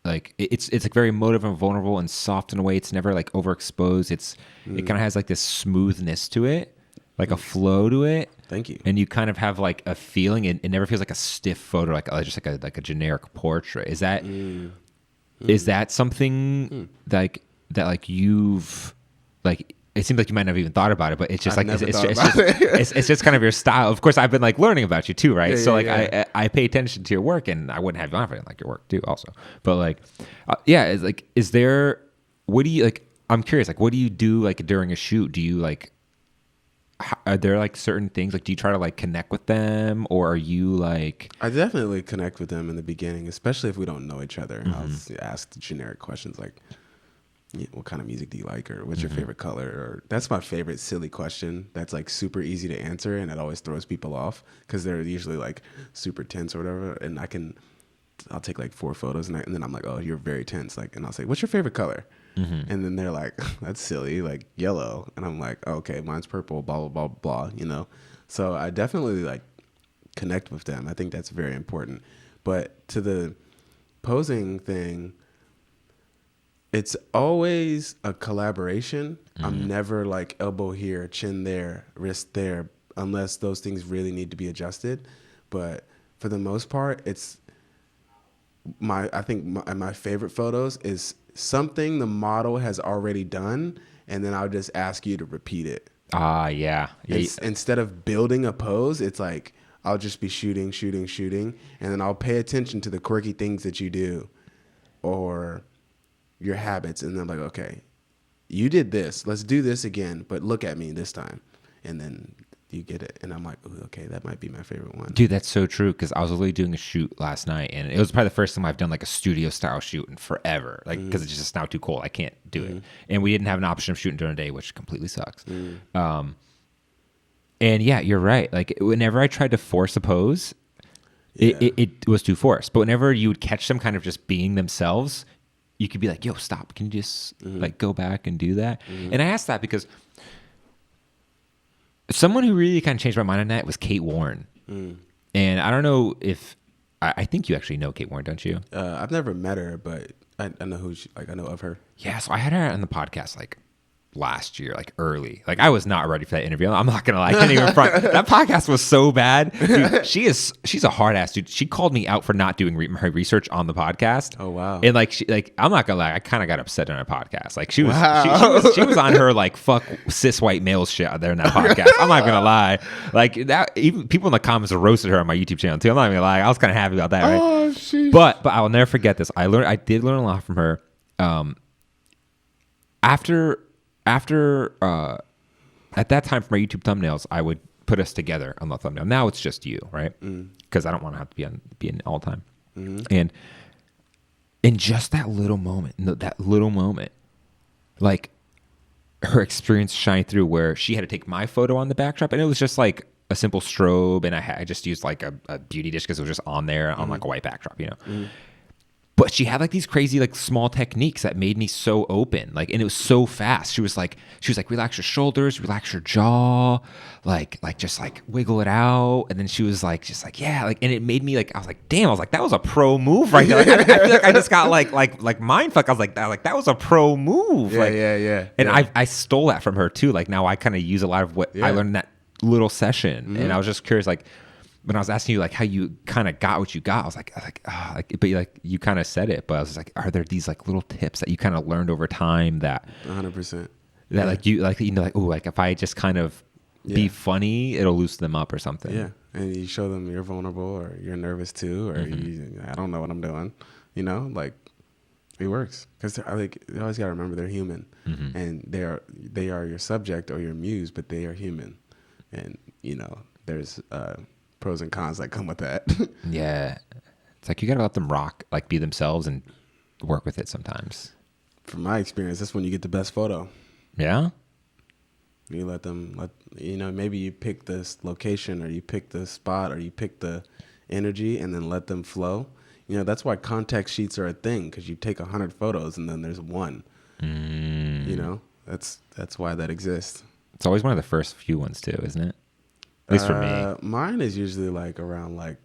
like it's like very emotive and vulnerable and soft in a way. It's never like overexposed. It kind of has like this smoothness to it, like a flow to it. Thank you. And you kind of have like a feeling. It never feels like a stiff photo, just like a generic portrait. Is that something like that? Like you've like. It seems like you might not have even thought about it, but it's just it's just kind of your style. Of course, I've been like learning about you too, right? Yeah, so like yeah. I pay attention to your work, and I wouldn't have you on if I didn't like your work too, also. But like, it's like, is there? What do you like? I'm curious. Like, what do you do like during a shoot? Do you like? Are there like certain things, like do you try to like connect with them, or are you like? I definitely connect with them in the beginning, especially if we don't know each other. I'll ask generic questions like, what kind of music do you like, or what's your favorite color, or that's my favorite silly question that's like super easy to answer, and it always throws people off because they're usually like super tense or whatever, and I'll take like 4 photos, and then I'm like, oh, you're very tense, like, and I'll say, what's your favorite color? And then they're like, that's silly, like yellow. And I'm like, oh, okay, mine's purple, blah, blah, blah, blah, you know? So I definitely like connect with them. I think that's very important. But to the posing thing, it's always a collaboration. I'm never like elbow here, chin there, wrist there, unless those things really need to be adjusted. But for the most part, it's I think my favorite photos is something the model has already done, and then I'll just ask you to repeat it. Yeah. Instead of building a pose, it's like I'll just be shooting, and then I'll pay attention to the quirky things that you do or your habits, and then I'm like, okay, you did this, let's do this again, but look at me this time, and then you get it. And I'm like, ooh, okay, that might be my favorite one. Dude, that's so true, because I was literally doing a shoot last night, and it was probably the first time I've done like a studio style shoot in forever, like because it's just now too cold, I can't do it, and we didn't have an option of shooting during the day, which completely sucks. And yeah, you're right, like whenever I tried to force a pose, it was too forced, but whenever you would catch them kind of just being themselves, you could be like, yo, stop, can you just like go back and do that? And I asked that because Someone who really kind of changed my mind on that was Kate Warren. And I don't know if I think you actually know Kate Warren, don't you? I've never met her, but I know who she, like I know of her. Yeah, so I had her on the podcast like last year, like early. Like I was not ready for that interview. I'm not gonna lie, I can't even front. That podcast was so bad. Dude, she's a hard ass dude. She called me out for not doing her research on the podcast. Oh wow. And like I'm not gonna lie, I kind of got upset on her podcast. Like she was on her like fuck cis white males shit out there in that podcast. I'm not gonna lie. Like that, even people in the comments roasted her on my YouTube channel too. I'm not gonna lie. I was kind of happy about that, right? Oh shit. But I will never forget this. I did learn a lot from her. After at that time for my YouTube thumbnails, I would put us together on the thumbnail. Now it's just you, right? Because I don't want to have to be in all the time. And in just that little moment, like her experience shined through where she had to take my photo on the backdrop, and it was just like a simple strobe, and I just used like a beauty dish because it was just on there on like a white backdrop, you know. But she had like these crazy like small techniques that made me so open, like, and it was so fast. She was like, relax your shoulders, relax your jaw, like just like wiggle it out, and then she was like, just like yeah, like, and it made me like, I was like, damn, I was like, that was a pro move right there. Like, I feel like I just got like mind fuck. I was like, that was a pro move. Yeah. And I stole that from her too. Like now I kind of use a lot of what I learned in that little session, and I was just curious, like. When I was asking you like how you kind of got what you got, I was like, but like you kind of said it, but I was like, are there these like little tips that you kind of learned over time that 100%. that like you like, you know, like, oh, like if I just kind of be funny, it'll loosen them up or something. Yeah, and you show them you're vulnerable or you're nervous too, or I don't know what I'm doing. You know, like it works because I think you always gotta remember they're human, and they are your subject or your muse, but they are human, and you know there's pros and cons that come with that. Yeah, it's like you gotta let them rock, like be themselves and work with it sometimes. From my experience, that's when you get the best photo. Yeah. You let them, maybe you pick this location or you pick the spot or you pick the energy and then let them flow. You know, that's why contact sheets are a thing, because you take 100 photos and then there's one. You know, that's why that exists. It's always one of the first few ones too, isn't it? At least for me. Mine is usually like around like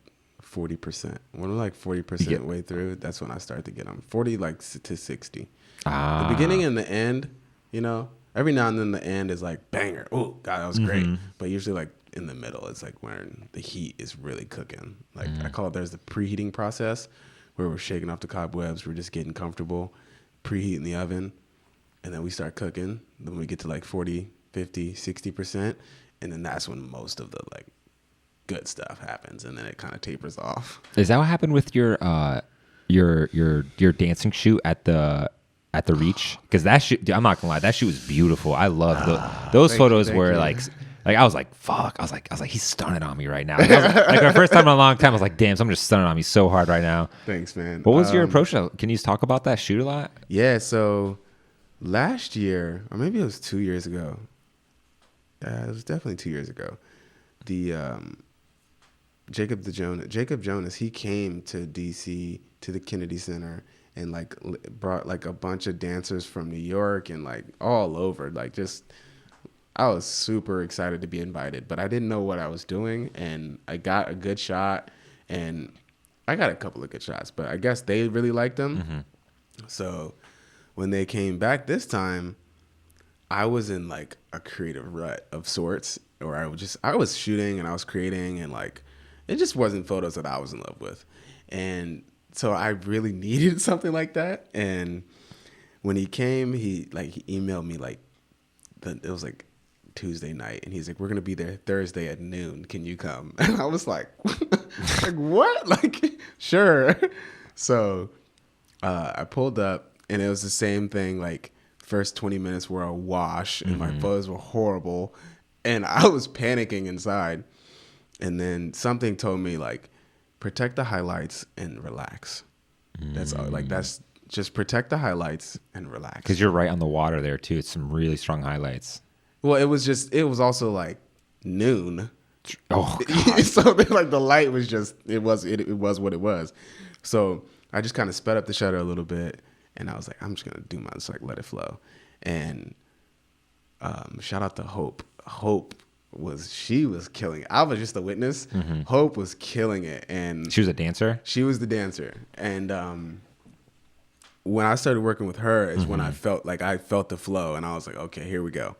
40%. When I'm like 40% way through, that's when I start to get them. 40 like to 60. The beginning and the end, you know, every now and then the end is like banger. Oh God, that was great. But usually like in the middle, it's like when the heat is really cooking. Like I call it, there's the preheating process where we're shaking off the cobwebs. We're just getting comfortable, preheating the oven. And then we start cooking. Then we get to like 40, 50, 60%. And then that's when most of the like good stuff happens. And then it kind of tapers off. Is that what happened with your dancing shoot at the Reach? Because that shoot, I'm not gonna lie, that shoot was beautiful. I love those photos. Were like I was like, fuck. I was like, he's stunning on me right now. Like my first time in a long time, I was like, damn, someone just stunning on me so hard right now. Thanks, man. What was your approach? Can you talk about that shoot a lot? Yeah. So last year, or maybe it was 2 years ago. It was definitely 2 years ago. The Jacob Jonas, he came to D.C. to the Kennedy Center and like brought like a bunch of dancers from New York and like all over. Like just, I was super excited to be invited, but I didn't know what I was doing, and I got a good shot, and I got a couple of good shots, but I guess they really liked them. So when they came back this time, I was in like a creative rut of sorts, or I was shooting and I was creating, and like it just wasn't photos that I was in love with. And so I really needed something like that. And when he came, he emailed me like it was like Tuesday night, and he's like, we're gonna be there Thursday at noon, can you come? And I was like like what? Like sure. So I pulled up, and it was the same thing. Like first 20 minutes were a wash, and my photos were horrible, and I was panicking inside. And then something told me like, protect the highlights and relax. That's all. Like that's just protect the highlights and relax. Because you're right on the water there too. It's some really strong highlights. Well, it was also like noon. Oh God. So like the light was just it was what it was. So I just kind of sped up the shutter a little bit, and I was like, I'm just gonna do my, just like let it flow. And shout out to Hope. Hope she was killing it. I was just a witness. Hope was killing it, and She was a dancer. she was the dancer. And when I started working with her is when I felt the flow, and I was like, okay, here we go.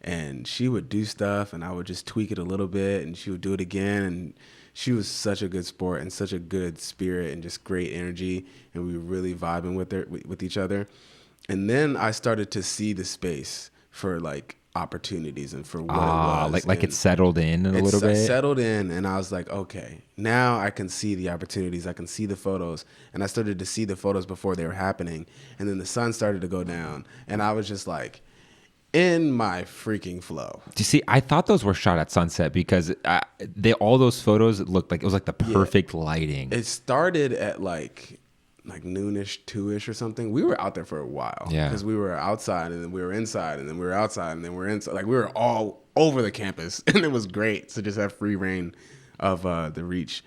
And she would do stuff, and I would just tweak it a little bit, and she would do it again. And she was such a good sport and such a good spirit and just great energy, and we were really vibing with each other. And then I started to see the space for like opportunities and for what it was. Like it settled in a little bit. Settled in, and I was like, okay, now I can see the opportunities. I can see the photos, and I started to see the photos before they were happening. And then the sun started to go down, and I was just like, in my freaking flow. Do you see? I thought those were shot at sunset because all those photos looked like it was like the perfect lighting. It started at like noonish, 2ish or something. We were out there for a while. Yeah. Because we were outside, and then we were inside, and then we were outside, and then we were inside. Like we were all over the campus, and it was great to just have free reign of the reach.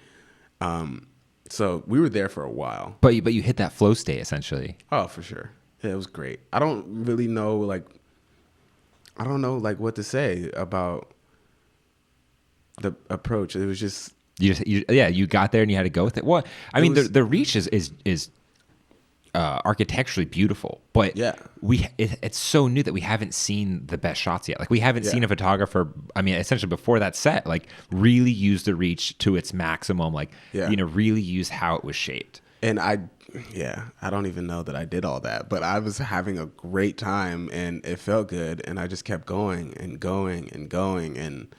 So we were there for a while. But you hit that flow state essentially. Oh, for sure. Yeah, it was great. I don't really know what to say about the approach. It was just You got there and you had to go with it. Well, I mean, the reach is architecturally beautiful, but yeah, it's so new that we haven't seen the best shots yet. Like we haven't seen a photographer. I mean, essentially before that set, like really use the reach to its maximum. Like really use how it was shaped. And I don't even know that I did all that, but I was having a great time and it felt good, and I just kept going and going and going, and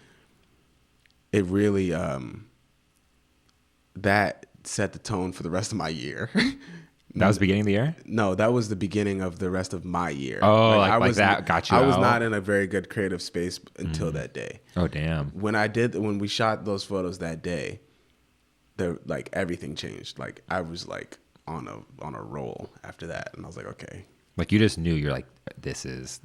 it really that set the tone for the rest of my year. That was the beginning of the year? No, that was the beginning of the rest of my year. Oh, like that got you I was out? not in a very good creative space until that day. Oh, damn. When we shot those photos that day, everything changed. Like I was like on a roll after that, and I was like, okay. Like you just knew, you're like, this is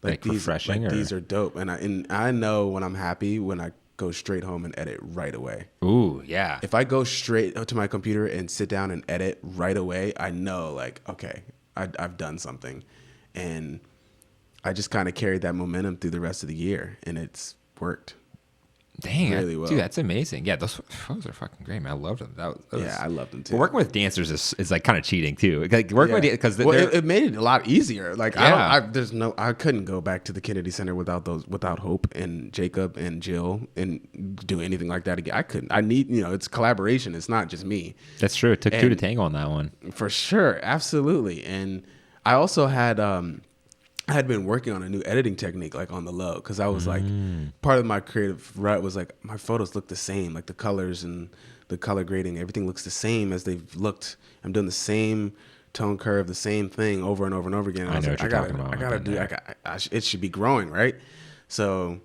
like refreshing. These are dope, and I know when I'm happy when I go straight home and edit right away. Ooh, yeah. If I go straight to my computer and sit down and edit right away, I know like, okay, I've done something, and I just kind of carried that momentum through the rest of the year, and it's worked. Dang, really well. Dude, that's amazing. Yeah, those photos are fucking great, man. I loved them. I loved them too. Well, working with dancers is like kind of cheating too. Like working with because it made it a lot easier. Like I couldn't go back to the Kennedy Center without Hope and Jacob and Jill and do anything like that again. I couldn't. I need it's collaboration. It's not just me. That's true. It took two to tango on that one. For sure, absolutely. And I also had I had been working on a new editing technique, like on the low, because I was like, part of my creative rut was like, my photos look the same, like the colors and the color grading, everything looks the same as they've looked. I'm doing the same tone curve, the same thing over and over and over again. I was like, it should be growing, right? So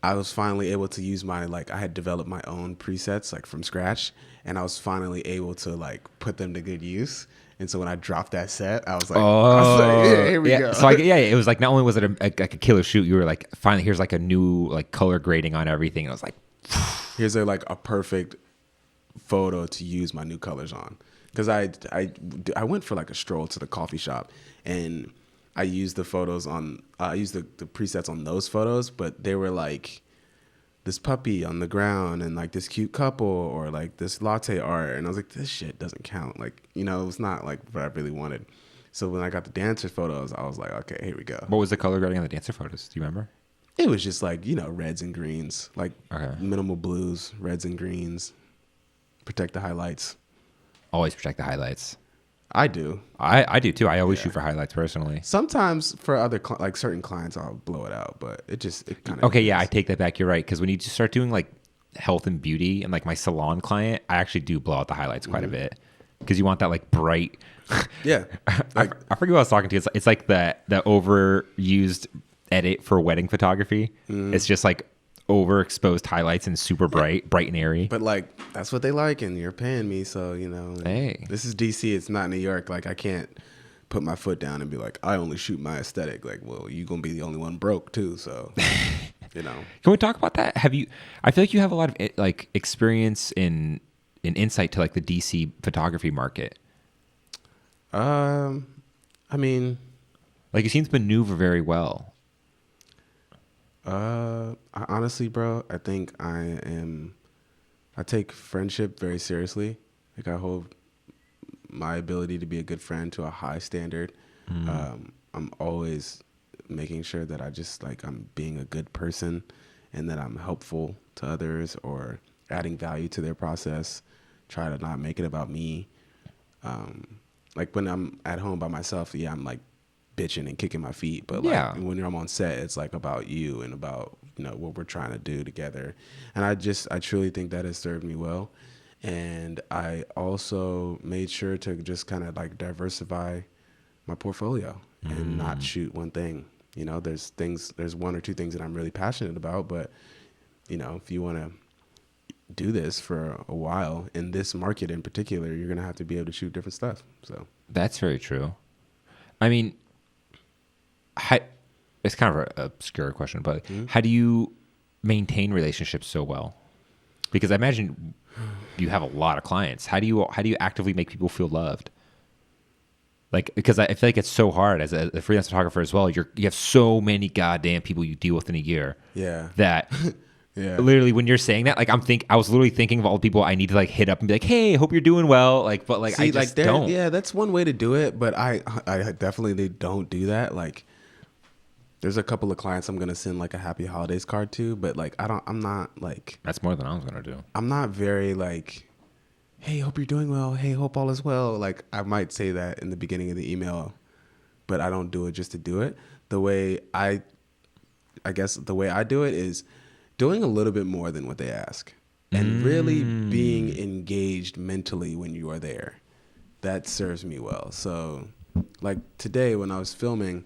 I was finally able to use I had developed my own presets like from scratch, and I was finally able to like put them to good use. And so when I dropped that set, I was like, yeah, here we go. So it was like, not only was it like a killer shoot, you were like, finally, here's like a new like color grading on everything. And I was like, here's a perfect photo to use my new colors on. Because I went for like a stroll to the coffee shop, and I used the photos I used the presets on those photos, but they were like this puppy on the ground and like this cute couple or like this latte art, and I was like, this shit doesn't count. Like, it's not like what I really wanted. So when I got the dancer photos, I was like, okay, here we go. What was the color grading on the dancer photos? Do you remember? It was just like, reds and greens, like minimal blues, reds and greens. Protect the highlights. Always protect the highlights. I do. I do too. I always shoot for highlights personally. Sometimes for other like certain clients, I'll blow it out, but it kind of. Okay, yeah, I take that back. You're right, because when you start doing like health and beauty and like my salon client, I actually do blow out the highlights quite a bit, because you want that like bright. Yeah, I forget who I was talking to. It's like the overused edit for wedding photography. It's just like overexposed highlights and super bright and airy. But like that's what they like, and you're paying me, so Hey, this is DC. It's not New York. Like I can't put my foot down and be like, I only shoot my aesthetic. Like, well, you're gonna be the only one broke too. So, Can we talk about that? I feel like you have a lot of like experience in insight to like the DC photography market. I mean, like you seem to maneuver very well. Honestly, bro, I think I take friendship very seriously. Like I hold my ability to be a good friend to a high standard. I'm always making sure that I'm being a good person and that I'm helpful to others or adding value to their process. Try to not make it about me. Like when I'm at home by myself, yeah, I'm like bitching and kicking my feet. But like Yeah. when I'm on set, it's like about you and about, what we're trying to do together. And I truly think that has served me well. And I also made sure to just kind of like diversify my portfolio and not shoot one thing. There's one or two things that I'm really passionate about, but if you want to do this for a while in this market in particular, you're going to have to be able to shoot different stuff. So That's very true. I mean, it's kind of an obscure question, but how do you maintain relationships so well? Because I imagine you have a lot of clients. How do you actively make people feel loved? Like, because I feel like it's so hard as a freelance photographer as well. You have so many goddamn people you deal with in a year. Yeah. That Yeah. literally when you're saying that, like I was literally thinking of all the people I need to like hit up and be like, hey, hope you're doing well. Like, but like, See, I just don't. Yeah, that's one way to do it, but I definitely don't do that. Like, there's a couple of clients I'm gonna send like a happy holidays card to, but like I'm not like, That's more than I was gonna do. I'm not very like, hey, hope you're doing well. Hey, hope all is well. Like I might say that in the beginning of the email, but I don't do it just to do it. I guess the way I do it is doing a little bit more than what they ask and really being engaged mentally when you are there. That serves me well. So like today when I was filming,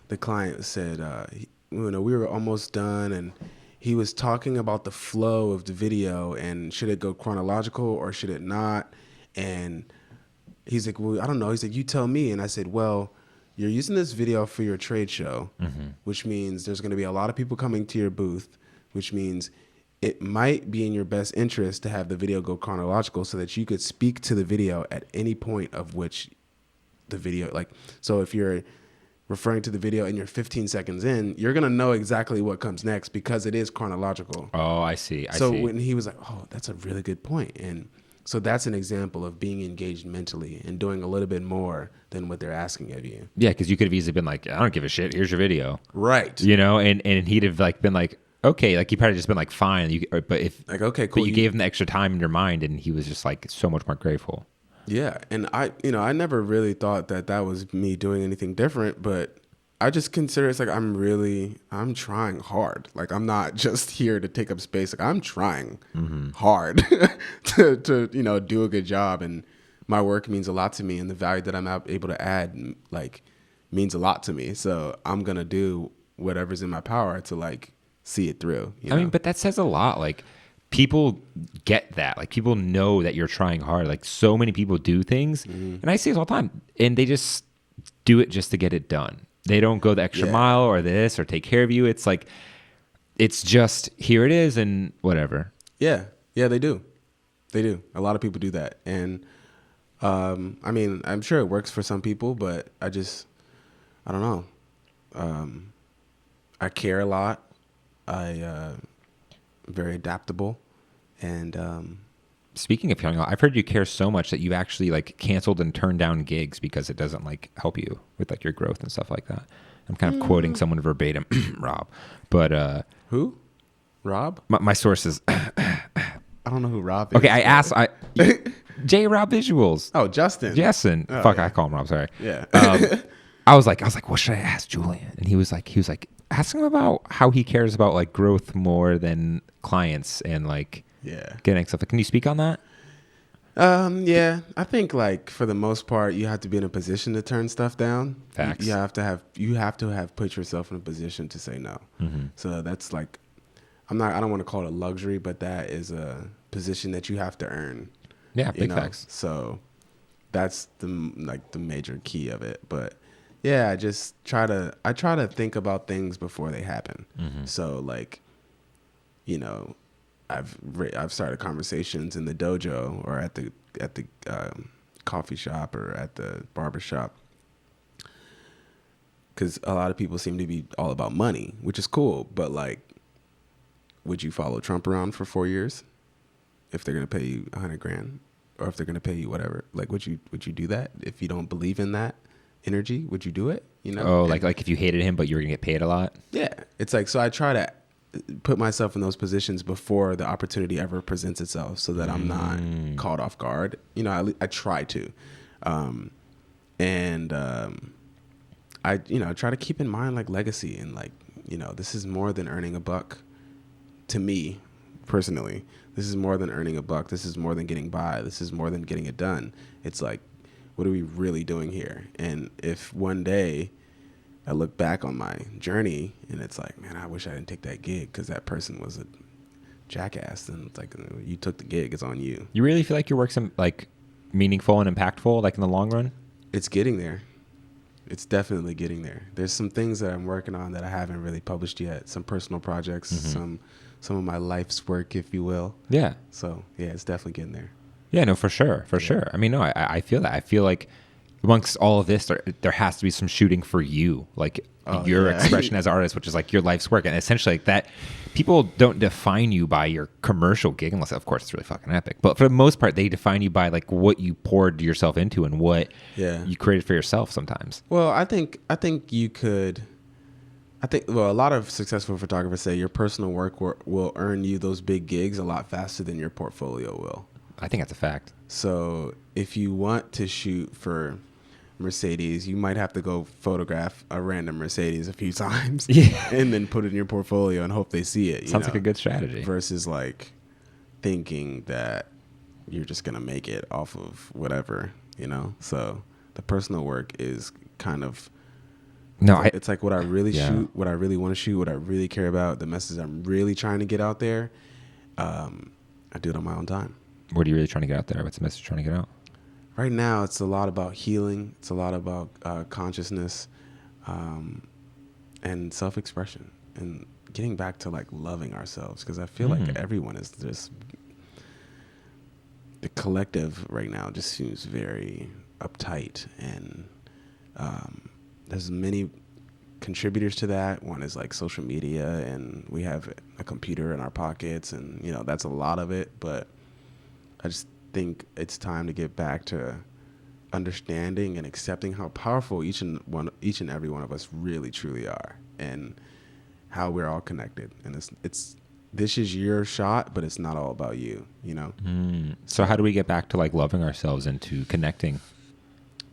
the client said, we were almost done and he was talking about the flow of the video and should it go chronological or should it not? And he's like, well, I don't know. He's like, you tell me. And I said, well, you're using this video for your trade show, which means there's going to be a lot of people coming to your booth, which means it might be in your best interest to have the video go chronological so that you could speak to the video at any point of which the video, like, so if you're referring to the video and you're 15 seconds in, you're going to know exactly what comes next because it is chronological. Oh, I see. So when he was like, oh, that's a really good point. And so that's an example of being engaged mentally and doing a little bit more than what they're asking of you. Yeah, because you could have easily been like, I don't give a shit. Here's your video. Right. And he'd have like been like, okay, like he probably just been like, fine. Like, okay, cool. But you gave him the extra time in your mind, and he was just like so much more grateful. Yeah, and I never really thought that was me doing anything different, but I just consider it's like I'm trying hard. Like I'm not just here to take up space. Like I'm trying hard to do a good job, and my work means a lot to me, and the value that I'm able to add like means a lot to me. So I'm gonna do whatever's in my power to like see it through. I mean, but that says a lot. Like people get that. Like people know that you're trying hard. Like so many people do things, and I see it all the time, and they just do it just to get it done. They don't go the extra mile or this or take care of you. It's like, it's just here it is and whatever. Yeah, they do. They do. A lot of people do that, and I mean, I'm sure it works for some people, but I don't know. I care a lot. Very adaptable, and speaking of caring, I've heard you care so much that you've actually like canceled and turned down gigs because it doesn't like help you with like your growth and stuff like that. I'm kind of quoting someone verbatim, Rob, but who? Rob? My sources. I don't know who Rob is. Okay, I asked J Rob Visuals. Oh, Justin. Oh, fuck, yeah. I call him Rob. Sorry. Yeah. I was like, what should I ask Julian? And he was like, ask him about how he cares about like growth more than clients and like getting stuff. Can you speak on that? Yeah, I think like for the most part, you have to be in a position to turn stuff down. Facts. You have to have put yourself in a position to say no. So that's like, I don't want to call it a luxury, but that is a position that you have to earn. Yeah, big facts. So that's the major key of it. But yeah, I try to think about things before they happen. So like, I've started conversations in the dojo or at the coffee shop or at the barber shop because a lot of people seem to be all about money, which is cool. But like, would you follow Trump around for 4 years if they're gonna pay you $100,000, or if they're gonna pay you whatever? Like, would you do that if you don't believe in that energy? Would you do it? You know? Oh, like if you hated him, but you were gonna get paid a lot. Yeah, it's like, so I try to put myself in those positions before the opportunity ever presents itself, so that I'm not caught off guard. You know, I try to, I try to keep in mind like legacy, and like, you know, this is more than earning a buck. To me, personally, this is more than earning a buck. This is more than getting by. This is more than getting it done. It's like, what are we really doing here? And if one day I look back on my journey and it's like, man, I wish I didn't take that gig because that person was a jackass, then it's like, you took the gig, it's on you. You really feel like your work's like meaningful and impactful, like in the long run? It's getting there. It's definitely getting there. There's some things that I'm working on that I haven't really published yet. Some personal projects, some of my life's work, if you will. Yeah. So yeah, it's definitely getting there. Yeah, no, for sure. I mean, no, I feel that. I feel like amongst all of this, there has to be some shooting for you, like your expression as an artist, which is like your life's work. And essentially like that, people don't define you by your commercial gig, unless of course it's really fucking epic. But for the most part, they define you by like what you poured yourself into and what you created for yourself sometimes. Well, I think you could, well, a lot of successful photographers say your personal work will earn you those big gigs a lot faster than your portfolio will. I think that's a fact. So if you want to shoot for Mercedes, you might have to go photograph a random Mercedes a few times and then put it in your portfolio and hope they see it. Sounds like a good strategy. Versus like thinking that you're just going to make it off of whatever, you know? So the personal work is kind of, it's like what I really shoot, what I really want to shoot, what I really care about, the message I'm really trying to get out there. I do it on my own time. What are you really trying to get out there? What's the message you're trying to get out? Right now, it's a lot about healing. It's a lot about consciousness and self-expression and getting back to like loving ourselves. Because I feel like everyone is just, the collective right now just seems very uptight, and there's many contributors to that. One is like social media, and we have a computer in our pockets, and you know that's a lot of it. But I just think it's time to get back to understanding and accepting how powerful each and every one of us really truly are, and how we're all connected. And this is your shot, but it's not all about you, you know? So how do we get back to like loving ourselves and to connecting?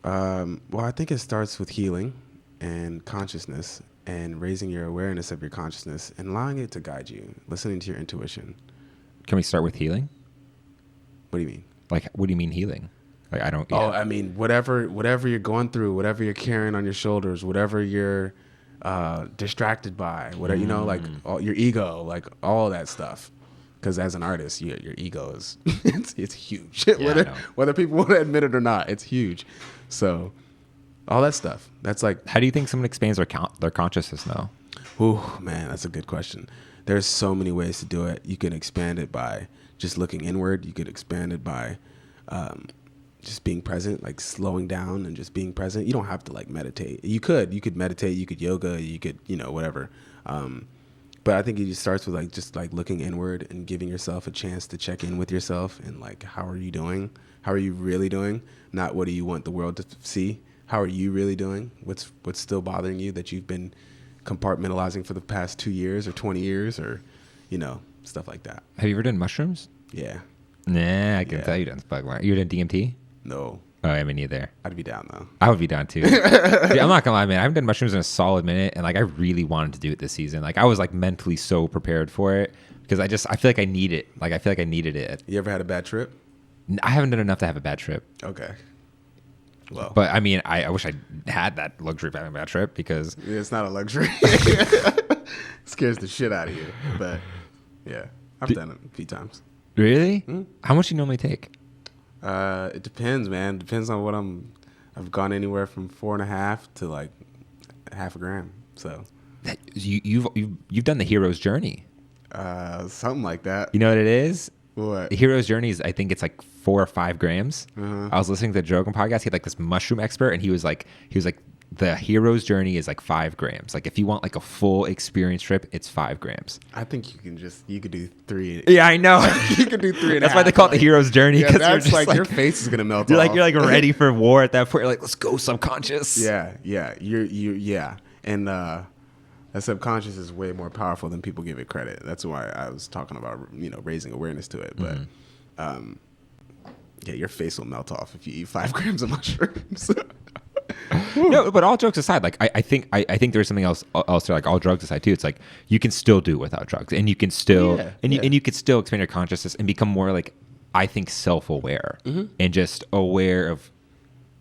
Well, I think it starts with healing and consciousness, and raising your awareness of your consciousness and allowing it to guide you, listening to your intuition. Can we start with healing? What do you mean? Like, what do you mean healing? Like, I don't. Oh, I mean, whatever you're going through, whatever you're carrying on your shoulders, whatever you're distracted by, whatever, you know, like all, your ego, like all that stuff. Because as an artist, your ego is it's huge. Yeah, whether people want to admit it or not, it's huge. So all that stuff. That's like. How do you think someone expands their consciousness now? Ooh, man, that's a good question. There's so many ways to do it. You can expand it by just looking inward. You could expand it by just being present, like slowing down and just being present. You don't have to like meditate. You could meditate, you could yoga, you could, you know, whatever. But I think it just starts with like just like looking inward and giving yourself a chance to check in with yourself and like, how are you doing? How are you really doing? Not what do you want the world to see? How are you really doing? What's still bothering you that you've been compartmentalizing for the past 2 years or 20 years or, you know, stuff like that. Have you ever done mushrooms? Yeah. Nah, I can tell you done spug. You done DMT? No. Oh, I mean, neither. I'd be down though. I would be down too. Yeah, I'm not gonna lie, man. I haven't done mushrooms in a solid minute, and like I really wanted to do it this season. Like I was like mentally so prepared for it because I feel like I need it. Like I feel like I needed it. You ever had a bad trip? I haven't done enough to have a bad trip. Okay. Well, but I mean, I wish I had that luxury of having a bad trip because it's not a luxury. It scares the shit out of you. But yeah, I've done it a few times. Really? How much do you normally take? It depends, man. Depends on what I've gone anywhere from 4.5 to like half a gram. So you've done the hero's journey. Something like that. You know what it is? What? The hero's journey is, I think it's like 4 or 5 grams. I was listening to the Joe Rogan podcast. He had like this mushroom expert, and he was like the hero's journey is like 5 grams. Like if you want like a full experience trip, it's 5 grams. I think you could do 3. Yeah, I know. You could do 3 and a That's why half, they call it the like- hero's journey. Yeah, You're that's just like your face is gonna melt You're off. like ready for war at that point. You're like, let's go subconscious. Yeah, yeah. And that subconscious is way more powerful than people give it credit. That's why I was talking about, raising awareness to it. But yeah, your face will melt off if you eat 5 grams of mushrooms. No, but all jokes aside, like I think there's something else there, like all drugs aside too. It's like you can still do it without drugs, and you can still you can still expand your consciousness and become more like, I think, self-aware and just aware of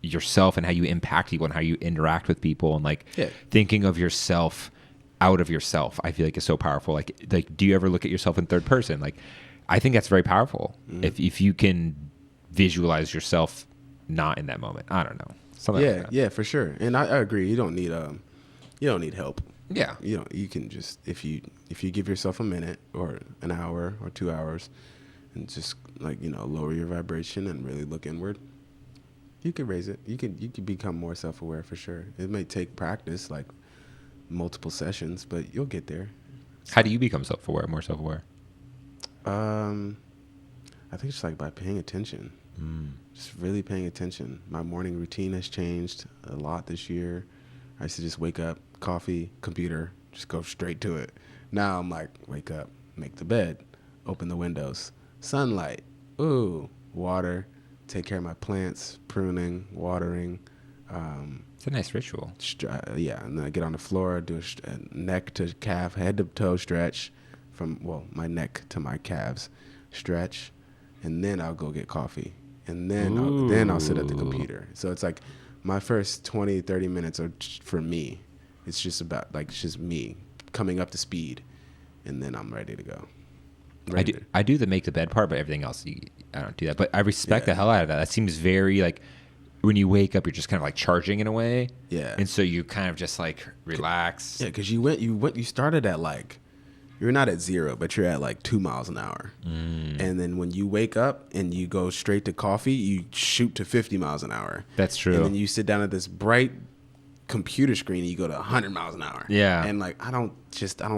yourself and how you impact people and how you interact with people, and like thinking of yourself out of yourself. I feel like is so powerful. Like do you ever look at yourself in third person? Like I think that's very powerful. If you can visualize yourself not in that moment. I don't know. Something like that. Yeah, for sure. And I agree. You don't need help. Yeah. You can just if you give yourself a minute or an hour or 2 hours and just lower your vibration and really look inward, you can raise it. You can become more self-aware for sure. It may take practice, like multiple sessions, but you'll get there. How do you become more self-aware? I think it's like by paying attention. Just really paying attention. My morning routine has changed a lot this year. I used to just wake up, coffee, computer, just go straight to it. Now I'm like, wake up, make the bed, open the windows, sunlight, water, take care of my plants, pruning, watering. It's a nice ritual. And then I get on the floor, do a neck to calf, head to toe stretch from, my neck to my calves, stretch, and then I'll go get coffee. And then I'll sit at the computer. So it's like my first 20, 30 minutes are for me. It's just about it's just me coming up to speed, and then I'm ready to go. I do the make the bed part, but everything else, I don't do that. But I respect the hell out of that. That seems very like when you wake up, you're just kind of like charging in a way. Yeah. And so you kind of just like relax. Yeah, because you started at you're not at 0, but you're at 2 miles an hour. And then when you wake up and you go straight to coffee, you shoot to 50 miles an hour. That's true. And then you sit down at this bright computer screen and you go to 100 miles an hour. Yeah. And I don't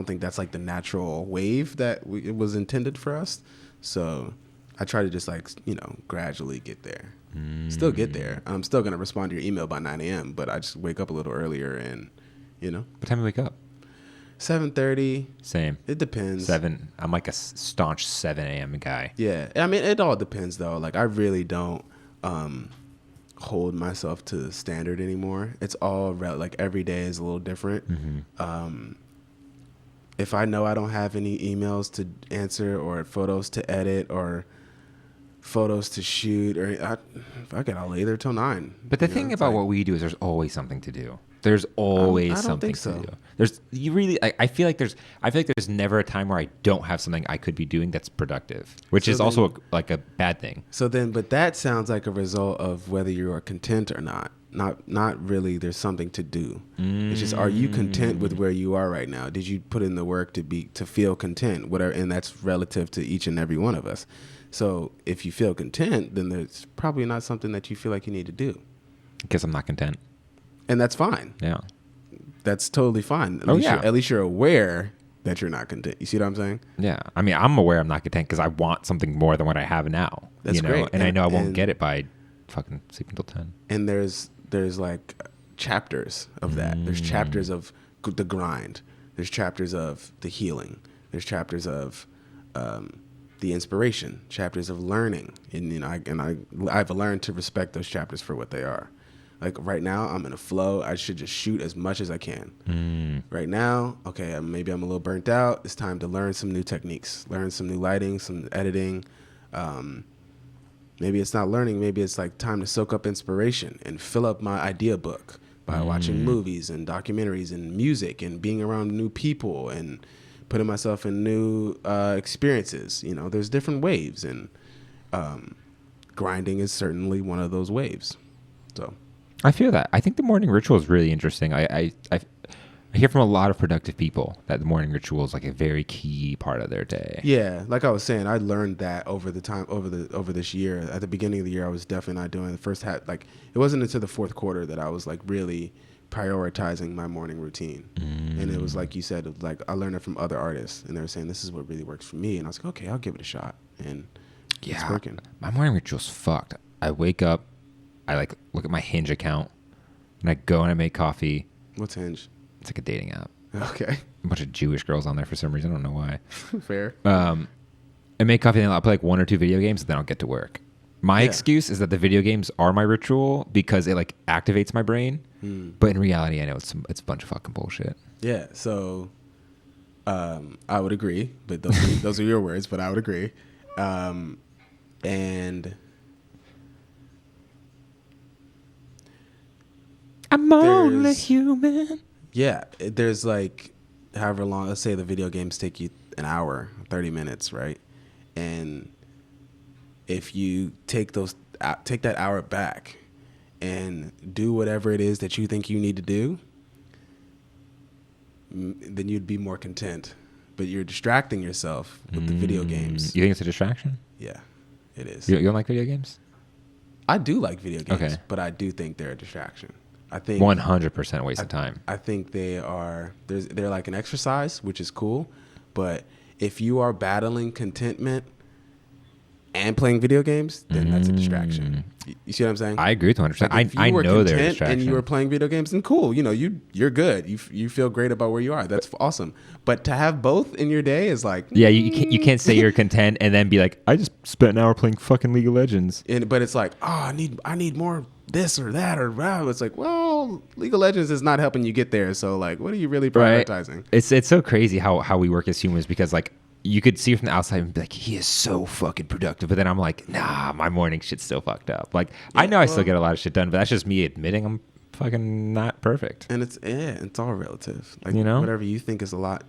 think that's the natural wave that it was intended for us. So I try to just gradually get there. Still get there. I'm still going to respond to your email by 9 a.m., but I just wake up a little earlier and, What time do you wake up? 7:30. Same. It depends. 7. I'm like a staunch 7 a.m. guy. Yeah. I mean, it all depends, though. I really don't hold myself to the standard anymore. It's all every day is a little different. If I know I don't have any emails to answer or photos to edit or photos to shoot, I'll lay there till 9. But the thing about what we do is there's always something to do. There's always something to do. I feel like there's never a time where I don't have something I could be doing that's productive, which is also a bad thing. So then, but that sounds like a result of whether you are content or not. Not really. There's something to do. It's just, are you content with where you are right now? Did you put in the work to feel content? Whatever, and that's relative to each and every one of us. So if you feel content, then there's probably not something that you feel like you need to do. Because I'm not content. And that's fine. Yeah. That's totally fine. At least you're aware that you're not content. You see what I'm saying? Yeah. I mean, I'm aware I'm not content because I want something more than what I have now. That's great. And I know I won't get it by fucking sleeping till 10. And there's chapters of that. There's chapters of the grind. There's chapters of the healing. There's chapters of the inspiration. Chapters of learning. And I've learned to respect those chapters for what they are. Right now, I'm in a flow. I should just shoot as much as I can. Right now, okay, maybe I'm a little burnt out. It's time to learn some new techniques, learn some new lighting, some editing. Maybe it's not learning. Maybe it's time to soak up inspiration and fill up my idea book by watching movies and documentaries and music and being around new people and putting myself in new experiences. There's different waves, and grinding is certainly one of those waves. So. I feel that. I think the morning ritual is really interesting. I hear from a lot of productive people that the morning ritual is a very key part of their day. Yeah, like I was saying, I learned that over this year. At the beginning of the year, I was definitely not doing the first half. It wasn't until the fourth quarter that I was really prioritizing my morning routine. And it was like you said, like I learned it from other artists, and they were saying this is what really works for me. And I was like, okay, I'll give it a shot. And it's working. My morning ritual's fucked. I wake up, I like look at my Hinge account, and I go and I make coffee. What's Hinge? It's like a dating app. Okay. A bunch of Jewish girls on there for some reason. I don't know why. Fair. I make coffee, and I'll play like 1 or 2 video games, and then I'll get to work. My excuse is that the video games are my ritual because it like activates my brain. But in reality, I know it's a bunch of fucking bullshit. Yeah. So I would agree, but those are your words, but I would agree. And I'm only human. Yeah, there's like however long, let's say the video games take you an hour, 30 minutes, right? And if you take that hour back and do whatever it is that you think you need to do, then you'd be more content. But you're distracting yourself with the video games. You think it's a distraction? Yeah, it is. You don't like video games? I do like video games, Okay. but I do think they're a distraction. I think 100% waste of time. I think they're like an exercise, which is cool. But if you are battling contentment and playing video games, then that's a distraction. You see what I'm saying? I agree with 100%. Like if I you were know they're a content distraction. and you were playing video games, then cool. You know, you're good. You feel great about where you are. That's awesome. But to have both in your day is like you can't say you're content and then be like, I just spent an hour playing fucking League of Legends. But it's like, oh, I need more this or that or wow. It's like, well, League of Legends is not helping you get there. So like, what are you really prioritizing? Right? It's so crazy how we work as humans because like you could see from the outside and be like, he is so fucking productive. But then I'm like, nah, my morning shit's still fucked up. Like, I know I still get a lot of shit done, but that's just me admitting I'm fucking not perfect. And it's all relative. Like, you know, whatever you think is a lot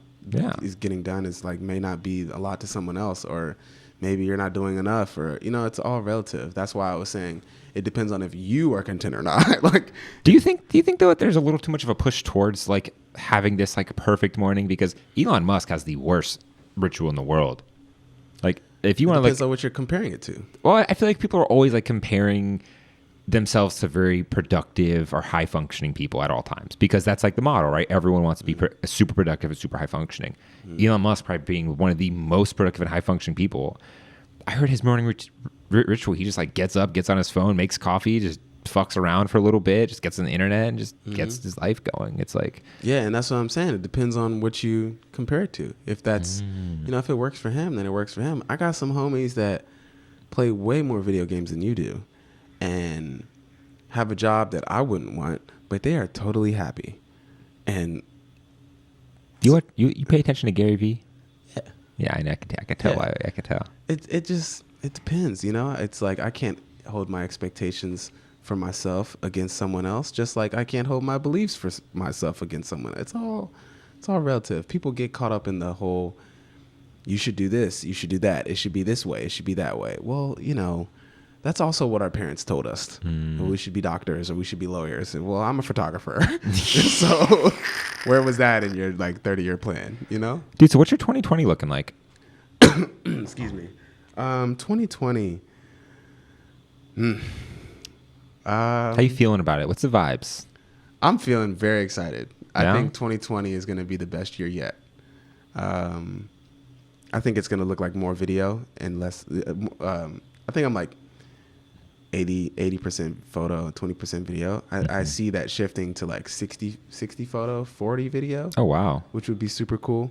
is getting done is like may not be a lot to someone else, or maybe you're not doing enough, or, you know, it's all relative. That's why I was saying it depends on if you are content or not. Like, do you think though that there's a little too much of a push towards like having this like perfect morning? Because Elon Musk has the worst ritual in the world. Like, if you want to, like, depends on what you're comparing it to. Well, I feel like people are always like comparing themselves to very productive or high functioning people at all times because that's like the model, right? Everyone wants to be super productive and super high functioning. Elon Musk probably being one of the most productive and high functioning people. I heard his morning ritual. He just like gets up, gets on his phone, makes coffee, just fucks around for a little bit, just gets on the internet and just gets his life going. It's like, yeah, and that's what I'm saying. It depends on what you compare it to. If that's, you know, if it works for him, then it works for him. I got some homies that play way more video games than you do and have a job that I wouldn't want, but they are totally happy. And you pay attention to Gary Vee? Yeah. Yeah, I can tell. Yeah. I can tell. It depends, you know? It's like I can't hold my expectations for myself against someone else, just like I can't hold my beliefs for myself against someone. It's all relative. People get caught up in the whole, you should do this, you should do that, it should be this way, it should be that way. Well, you know, that's also what our parents told us. We should be doctors or we should be lawyers. And, well, I'm a photographer. So where was that in your like 30-year plan, you know? Dude, so what's your 2020 looking like? Excuse me. 2020. How you feeling about it? What's the vibes? I'm feeling very excited. Yeah? I think 2020 is going to be the best year yet. I think it's going to look like more video and less. I think I'm like 80% photo, 20% video. I see that shifting to like 60 photo, 40 video. Oh, wow. Which would be super cool.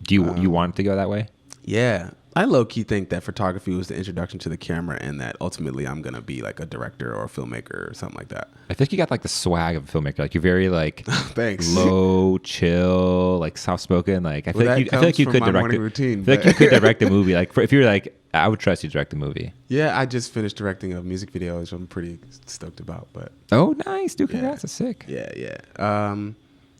Do you want it to go that way? Yeah. I low-key think that photography was the introduction to the camera and that ultimately I'm going to be like a director or a filmmaker or something like that. I think you got like the swag of a filmmaker. Like you're very like thanks, low, chill, like soft-spoken. Like I feel like you could direct routine, I feel like you could direct a movie. Like if you're like, I would trust you to direct a movie. Yeah, I just finished directing a music video, which I'm pretty stoked about. But oh, nice, dude! Congrats, that's sick. Yeah.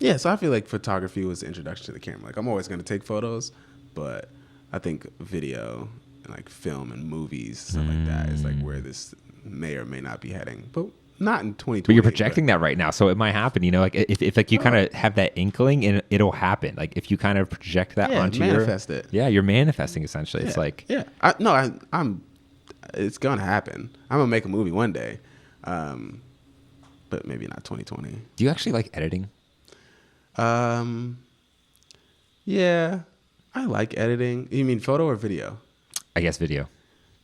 Yeah. So I feel like photography was the introduction to the camera. Like I'm always going to take photos, but I think video and like film and movies, stuff like that is like where this may or may not be heading, but not in 2020. But you're projecting that right now, so it might happen. You know, like if like you kind of have that inkling, and it'll happen. Like if you kind of project that onto manifest it. Yeah, you're manifesting essentially. Yeah. It's like I'm. It's gonna happen. I'm gonna make a movie one day, but but maybe not 2020. Do you actually like editing? Yeah, I like editing. You mean photo or video? I guess video.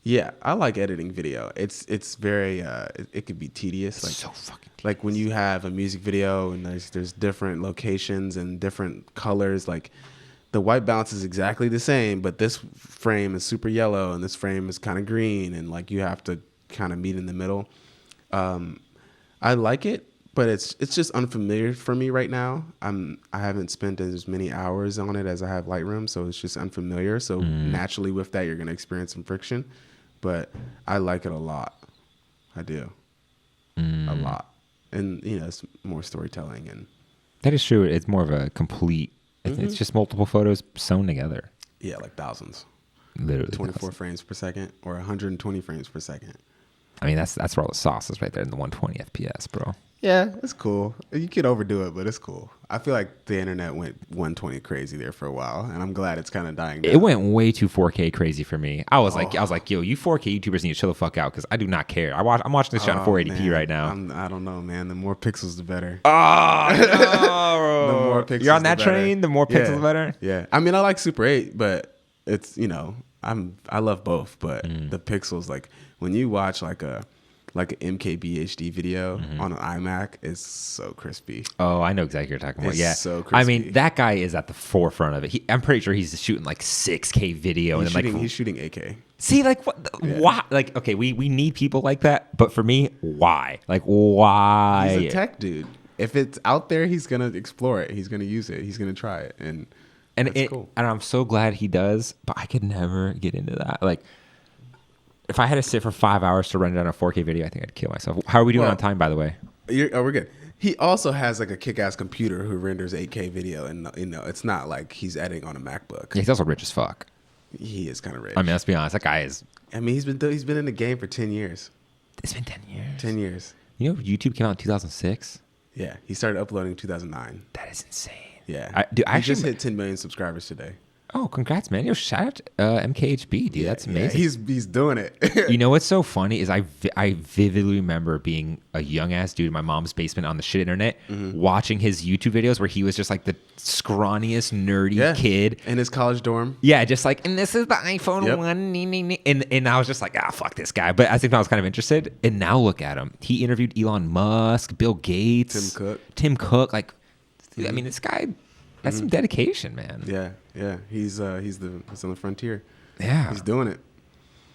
Yeah, I like editing video. It's very it could be tedious. Like So fucking like when you have a music video and there's different locations and different colors. Like the white balance is exactly the same, but this frame is super yellow and this frame is kind of green, and like you have to kind of meet in the middle. I like it, but it's just unfamiliar for me right now. I haven't spent as many hours on it as I have Lightroom, so it's just unfamiliar. So naturally with that, you're going to experience some friction, but I like it a lot. I do. A lot. And, you know, it's more storytelling. And That is true. It's more of a complete, it's just multiple photos sewn together. yeah, like thousands. Literally. 24 frames per second or 120 frames per second. I mean, that's where all the sauce is right there in the 120 FPS, bro. Yeah, it's cool. You could overdo it, but it's cool. I feel like the internet went 120 crazy there for a while, and I'm glad it's kind of dying down. It went way too 4K crazy for me. I was like, yo, you 4K YouTubers need to chill the fuck out because I do not care. I'm watching this shit on 480p man. right now. I don't know, man. The more pixels, the better. Oh, no. The more pixels, You're on the that better. train? The more pixels, the better? Yeah. I mean, I like Super 8, but it's, you know, I love both, but the pixels, like when you watch like an MKB HD video on an iMac, it's so crispy. Oh, I know exactly what you're talking about. It's Yeah. so I mean, crispy. that guy is at the forefront of it. I'm pretty sure he's shooting like 6K video. He's shooting 8K. See, like, why? Like, okay, we need people like that. But for me, why? Like, why? He's a tech dude. If it's out there, he's gonna explore it. He's gonna use it. He's gonna try it, and that's cool. And I'm so glad he does. But I could never get into that. Like, if I had to sit for 5 hours to render down a 4K video, I think I'd kill myself. How are we doing on time, by the way? We're good. He also has like a kick-ass computer who renders 8K video, and you know, it's not like he's editing on a MacBook. Yeah, he's also rich as fuck. He is kind of rich. I mean, let's be honest. That guy is. I mean, he's been in the game for 10 years. It's been 10 years. 10 years. You know, YouTube came out in 2006. Yeah, he started uploading in 2009. That is insane. Yeah, Dude, he actually just hit 10 million subscribers today. Oh, congrats, man! Yo, shout out to MKHB, dude. That's amazing. Yeah, he's doing it. You know what's so funny is I vividly remember being a young ass dude in my mom's basement on the shit internet, watching his YouTube videos where he was just like the scrawniest, nerdy kid in his college dorm. Yeah, just like, and this is the iPhone Yep. 1, and I was just like, fuck this guy. But I think I was kind of interested, and now look at him. He interviewed Elon Musk, Bill Gates, Tim Cook. Like, I mean, this guy. That's some dedication, man. Yeah. He's on the frontier. Yeah. He's doing it.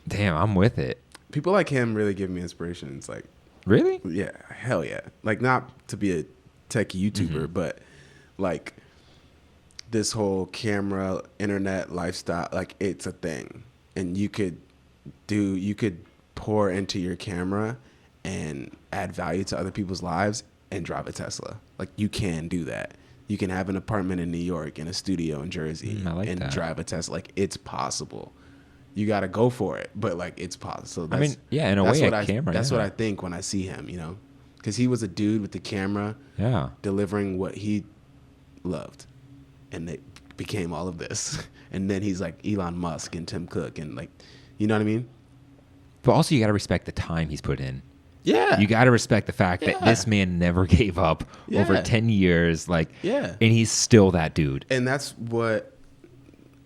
Damn, I'm with it. People like him really give me inspiration. It's like, really? yeah, hell yeah. Like, not to be a tech YouTuber, but like this whole camera, internet lifestyle, like it's a thing. And you could pour into your camera and add value to other people's lives and drive a Tesla. Like, you can do that. You can have an apartment in New York and a studio in Jersey and drive a Tesla. Like, it's possible. You got to go for it, but like, it's possible. So I mean, yeah, in a way, a camera. That's what I think when I see him, you know, because he was a dude with the camera, delivering what he loved, and it became all of this. And then he's like Elon Musk and Tim Cook, and like, you know what I mean? But also, you got to respect the time he's put in. Yeah. You got to respect the fact that this man never gave up over 10 years. Like, and he's still that dude. And that's what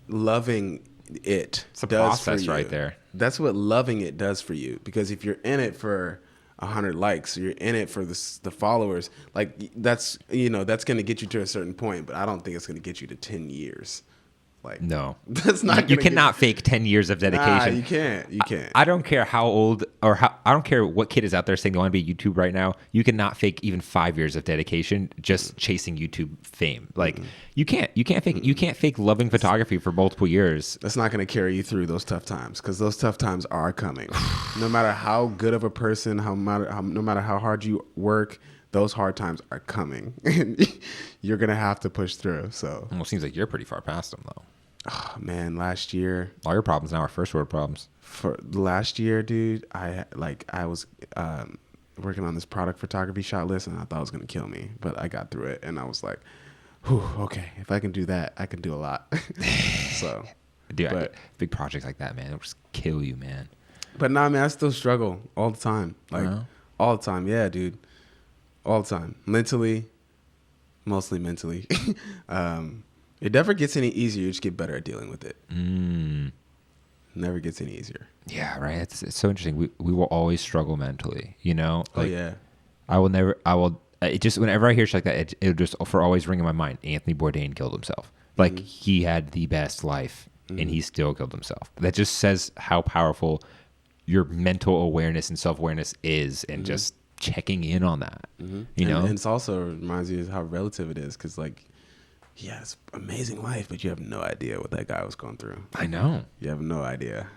loving it it's a does process for you. Right there. That's what loving it does for you. Because if you're in it for 100 likes, or you're in it for the followers, like, that's, you know, that's going to get you to a certain point, but I don't think it's going to get you to 10 years. Like, no, that's not. You cannot fake 10 years of dedication. Nah, you can't. You can't. I don't care how old I don't care what kid is out there saying they want to be YouTube right now. You cannot fake even 5 years of dedication just chasing YouTube fame. Like, you can't fake it. You can't fake loving photography for multiple years. That's not going to carry you through those tough times, because those tough times are coming. No matter how good of a person, no matter how hard you work, those hard times are coming. You're going to have to push through. So, well, it seems like you're pretty far past them, though. Oh, man, last year. All your problems now are first world problems. For last year, dude, I was working on this product photography shot list, and I thought it was going to kill me. But I got through it, and I was like, whew, okay, if I can do that, I can do a lot. So, dude, big projects like that, man, it'll just kill you, man. But nah, man, I still struggle all the time. Like, all the time. Yeah, dude. all the time. Mentally, mostly mentally. It never gets any easier. You just get better at dealing with it. Never gets any easier. Yeah, right. It's so interesting. We will always struggle mentally, you know? Oh, yeah. It just, whenever I hear shit like that, it'll just for always ring in my mind. Anthony Bourdain killed himself. Like, he had the best life, and he still killed himself. That just says how powerful your mental awareness and self-awareness is, and just checking in on that, you know? And it's also reminds you of how relative it is, because, like, yeah, it's amazing life, but you have no idea what that guy was going through. I know. You have no idea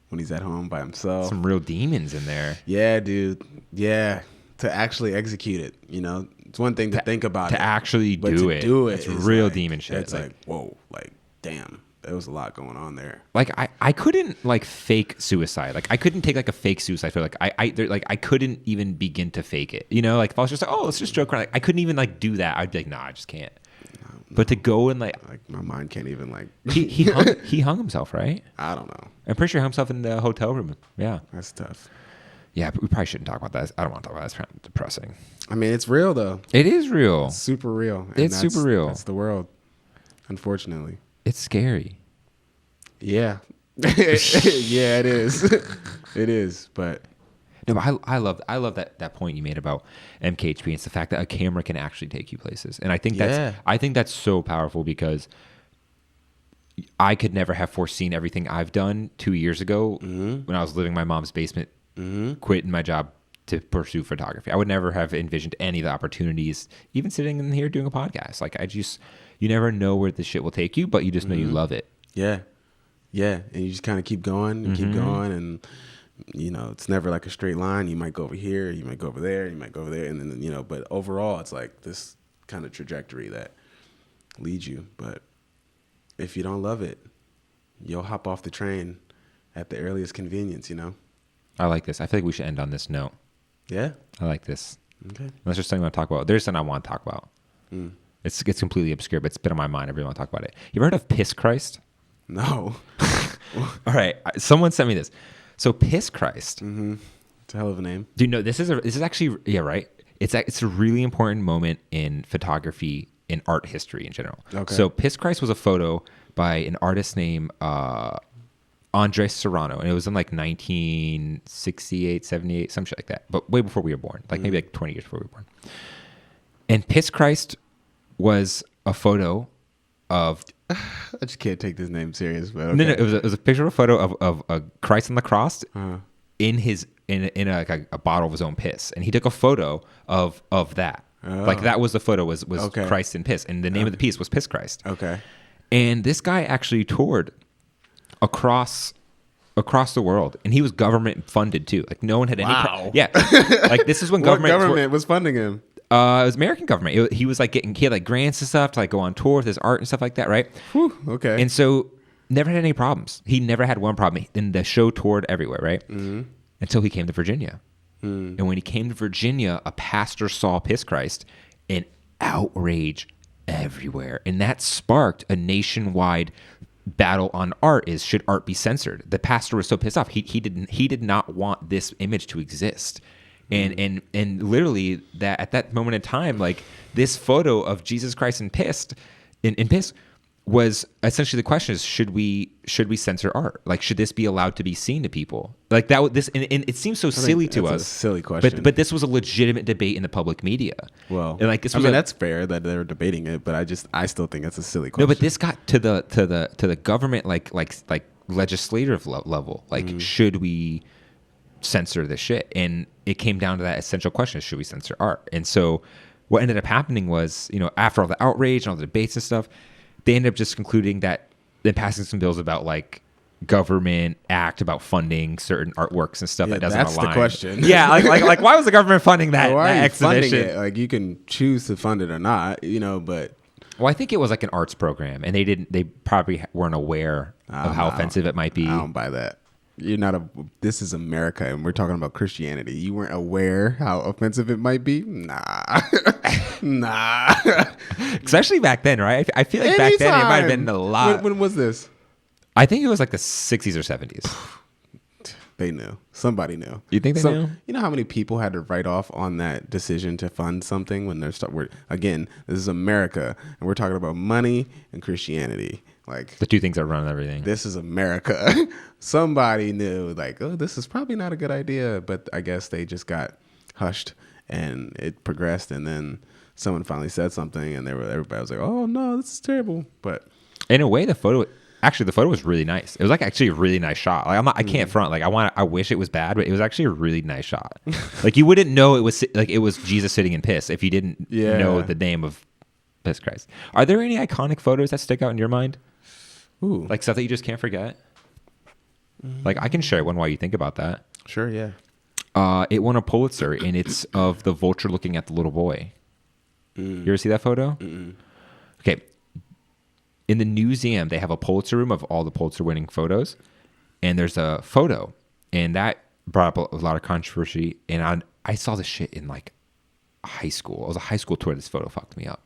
when he's at home by himself. Some real demons in there. Yeah, dude. Yeah. To actually execute it, you know, it's one thing to think about it. To actually but do to it. do it It's is real like, demon shit. It's like, whoa, like, damn, there was a lot going on there. Like, I couldn't, like, fake suicide. Like, I couldn't take, like, a fake suicide. So, like, I couldn't even begin to fake it. You know, like, if I was just like, oh, let's just joke around. Like, I couldn't even, like, do that. I'd be like, nah, I just can't. But to go and, like my mind can't even, like. he hung himself, right? I don't know. I'm pretty sure he hung himself in the hotel room. Yeah. That's tough. Yeah, but we probably shouldn't talk about that. I don't want to talk about that. It's kind of depressing. I mean, it's real, though. It is real. It's super real. And It's super real. That's the world, unfortunately. It's scary. Yeah. Yeah, it is. It is, but. No, but I love that point you made about MKHP. It's the fact that a camera can actually take you places, and I think that's so powerful, because I could never have foreseen everything I've done 2 years ago when I was living in my mom's basement, quitting my job to pursue photography. I would never have envisioned any of the opportunities, even sitting in here doing a podcast. Like, you never know where this shit will take you, but you just know you love it. Yeah. Yeah. And you just kind of keep going and keep going. And, you know, it's never like a straight line. You might go over here, you might go over there, you might go over there. And then, you know, but overall, it's like this kind of trajectory that leads you. But if you don't love it, you'll hop off the train at the earliest convenience, you know? I like this. I feel like we should end on this note. Yeah. I like this. Okay. Unless there's something I want to talk about. There's something I want to talk about. It's completely obscure, but it's been on my mind. I really want to talk about it. You ever heard of Piss Christ? No. All right. Someone sent me this. So Piss Christ. It's a hell of a name. Do you know this is actually, yeah, right? It's a really important moment in photography, in art history in general. Okay. So Piss Christ was a photo by an artist named Andres Serrano, and it was in like 1968, 78, some shit like that, but way before we were born, like maybe like 20 years before we were born. And Piss Christ was a photo of... I just can't take this name serious, but okay. No, it was a picture of a photo of a Christ on the cross in a bottle of his own piss, and he took a photo of that. Like, that was the photo, was Okay. Christ in piss, and the name of the piece was Piss Christ. Okay. And this guy actually toured across the world, and he was government funded too. Like, no one had any. Wow. Yeah, like, this is when What government was funding him? it was American government. He was like he had like grants and stuff to like go on tour with his art and stuff like that, right? Whew, okay. And so never had any problems. He never had one problem. And the show toured everywhere, right? Until he came to Virginia. And when he came to Virginia, a pastor saw Piss Christ, and outrage everywhere. And that sparked a nationwide battle on art. Is, should art be censored? The pastor was so pissed off. He did not want this image to exist. And literally that at that moment in time, like, this photo of Jesus Christ in piss was essentially the question is, should we censor art? Like, should this be allowed to be seen to people? Like, that this and it seems so silly to us. A silly question. But this was a legitimate debate in the public media. Well, and like, this I was mean, that's fair that they're debating it, but I still think that's a silly question. no, but this got to the government like legislative level. Like, should we censor this shit? And it came down to that essential question: should we censor art? And so what ended up happening was, you know, after all the outrage and all the debates and stuff, they ended up just concluding that, then passing some bills about like government act about funding certain artworks and stuff that doesn't align. That's the question. Yeah, like why was the government funding that, why that are you exhibition? funding it? Like, you can choose to fund it or not, you know, but Well, I think it was like an arts program, and they probably weren't aware of how offensive it might be. I don't buy that. You're not this is America, and we're talking about Christianity. You weren't aware how offensive it might be? Nah. Nah. Especially back then, right? I feel like back then it might have been a lot. When was this? I think it was like the 60s or 70s. They knew. Somebody knew. You think they knew? You know how many people had to write off on that decision to fund something when again, this is America, and we're talking about money and Christianity. Like The two things that run everything. this is America. Somebody knew, like, oh, this is probably not a good idea, but I guess they just got hushed, and it progressed, and then someone finally said something, and everybody was like, oh no, this is terrible. But In a way, the photo was really nice. It was like actually a really nice shot. Like I can't front. Like I wish it was bad, but it was actually a really nice shot. Like you wouldn't know it was Jesus sitting in piss if you didn't know the name of piss Christ. Are there any iconic photos that stick out in your mind? ooh, Like stuff that you just can't forget? Like I can share one while you think about that. sure, yeah. It won a Pulitzer, and it's of the vulture looking at the little boy. You ever see that photo? Okay. In the museum, they have a Pulitzer room of all the Pulitzer-winning photos, and there's a photo, and that brought up a lot of controversy. And I saw this shit in like high school. It was a high school tour. This photo fucked me up.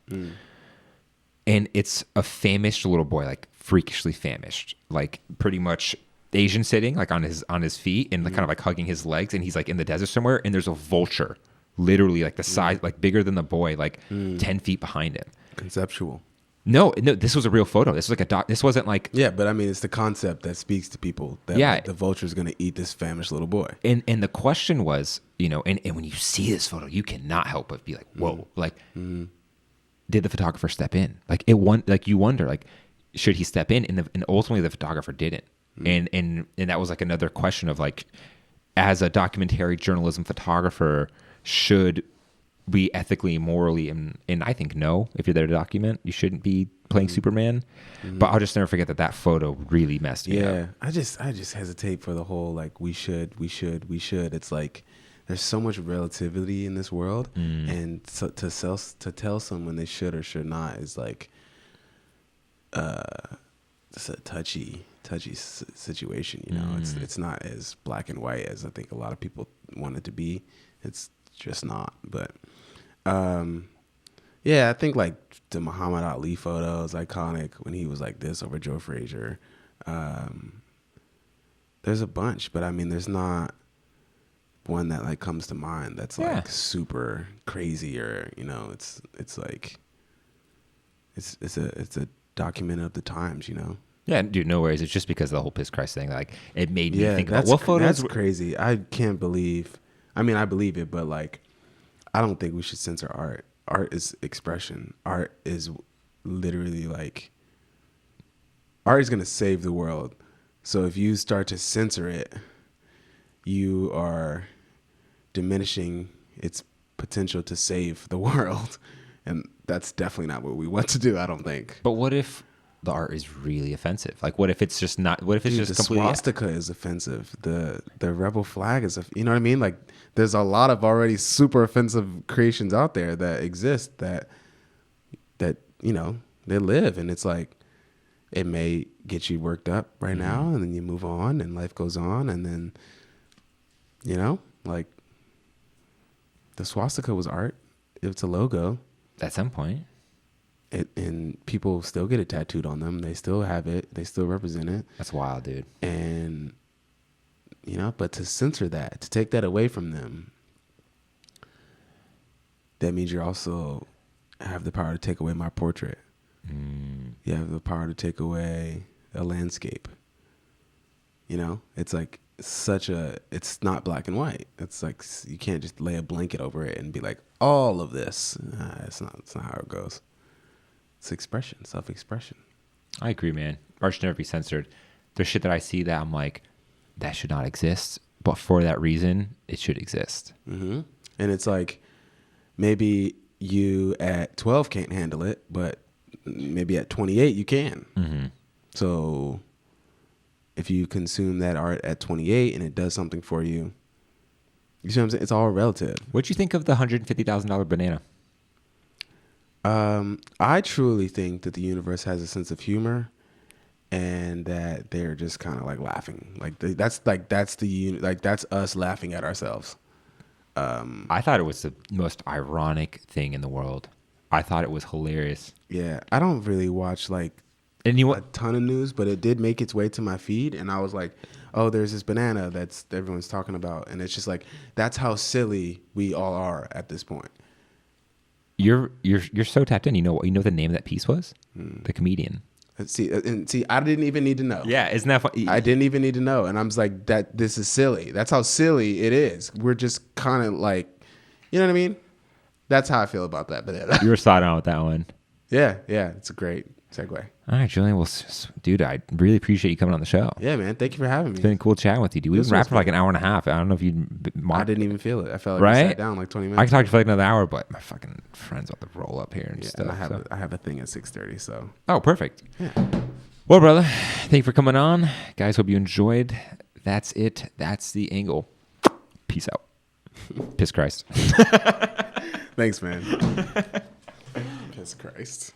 And it's a famished little boy, like freakishly famished, like pretty much Asian sitting, like on his feet, and like kind of like hugging his legs, and he's like in the desert somewhere, and there's a vulture, literally like the size, like bigger than the boy, like 10 feet behind him. Conceptual. No, this was a real photo. This was like this wasn't like. Yeah, but I mean, it's the concept that speaks to people that like, the vulture is going to eat this famished little boy. And the question was, and when you see this photo, you cannot help but be like, whoa, like, did the photographer step in? Like you wonder, like, should he step in? And ultimately the photographer didn't. And that was like another question of like, as a documentary journalism photographer, should we ethically, morally, and I think no, if you're there to document, you shouldn't be playing Superman. But I'll just never forget that photo really messed me up. Yeah, I just hesitate for the whole like we should. It's like there's so much relativity in this world, and so to tell someone they should or should not is like it's a touchy situation. You know, it's not as black and white as I think a lot of people want it to be. It's just not. But yeah, I think like the Muhammad Ali photo is iconic when he was like this over Joe Frazier. There's a bunch, but I mean, there's not one that like comes to mind that's like super crazy, or it's like it's a document of the times, Yeah, dude, no worries. It's just because of the whole piss Christ thing. Like, it made me think about what photos. That's crazy. I can't believe. I mean, I believe it, but like, I don't think we should censor art. Art is expression. Art is literally like, art is going to save the world. So if you start to censor it, you are diminishing its potential to save the world. And that's definitely not what we want to do, I don't think. But what if the art is really offensive? Like, what if it's just not? What if it's just the completely? Swastika is offensive. The rebel flag is, you know what I mean? Like, there's a lot of already super offensive creations out there that exist that they live, and it's like it may get you worked up right now, and then you move on, and life goes on, and then like the swastika was art. It's a logo. At some point. And people still get it tattooed on them. They still have it. They still represent it. That's wild, dude. And, but to censor that, to take that away from them, that means you also have the power to take away my portrait. You have the power to take away a landscape. It's like it's not black and white. It's like you can't just lay a blanket over it and be like, all of this. It's not how it goes. It's expression, self-expression. I agree, man. Art should never be censored. There's shit that I see that I'm like, that should not exist. But for that reason, it should exist. Mm-hmm. And it's like, maybe you at 12 can't handle it, but maybe at 28 you can. Mm-hmm. So if you consume that art at 28 and it does something for you, you see what I'm saying? It's all relative. What'd you think of the $150,000 banana? I truly think that the universe has a sense of humor, and that they're just kind of like laughing. Like that's us laughing at ourselves. I thought it was the most ironic thing in the world. I thought it was hilarious. Yeah, I don't really watch like and a ton of news, but it did make its way to my feed, and I was like, oh, there's this banana that everyone's talking about, and it's just like that's how silly we all are at this point. You're so tapped in. You know what the name of that piece was? The comedian. See, I didn't even need to know. Yeah, isn't that funny? I didn't even need to know, and I'm just like, that. This is silly. That's how silly it is. We're just kind of like, you know what I mean? That's how I feel about that. But You were spot on with that one. yeah, it's a great segue. All right, Julian. Well, dude, I really appreciate you coming on the show. Yeah, man. Thank you for having me. It's been cool chatting with you, dude. We've been rapping for like an hour and a half. I don't know if you. I didn't even feel it. I felt like right? we sat down like 20 minutes. I could talk to you for like another hour, but my fucking friend's about to roll up here and yeah, stuff. and I have a thing at 6:30. So. Oh, perfect. Yeah. Well, brother, thank you for coming on, guys. Hope you enjoyed. That's it. That's the angle. Peace out. Piss Christ. Thanks, man. Piss Christ.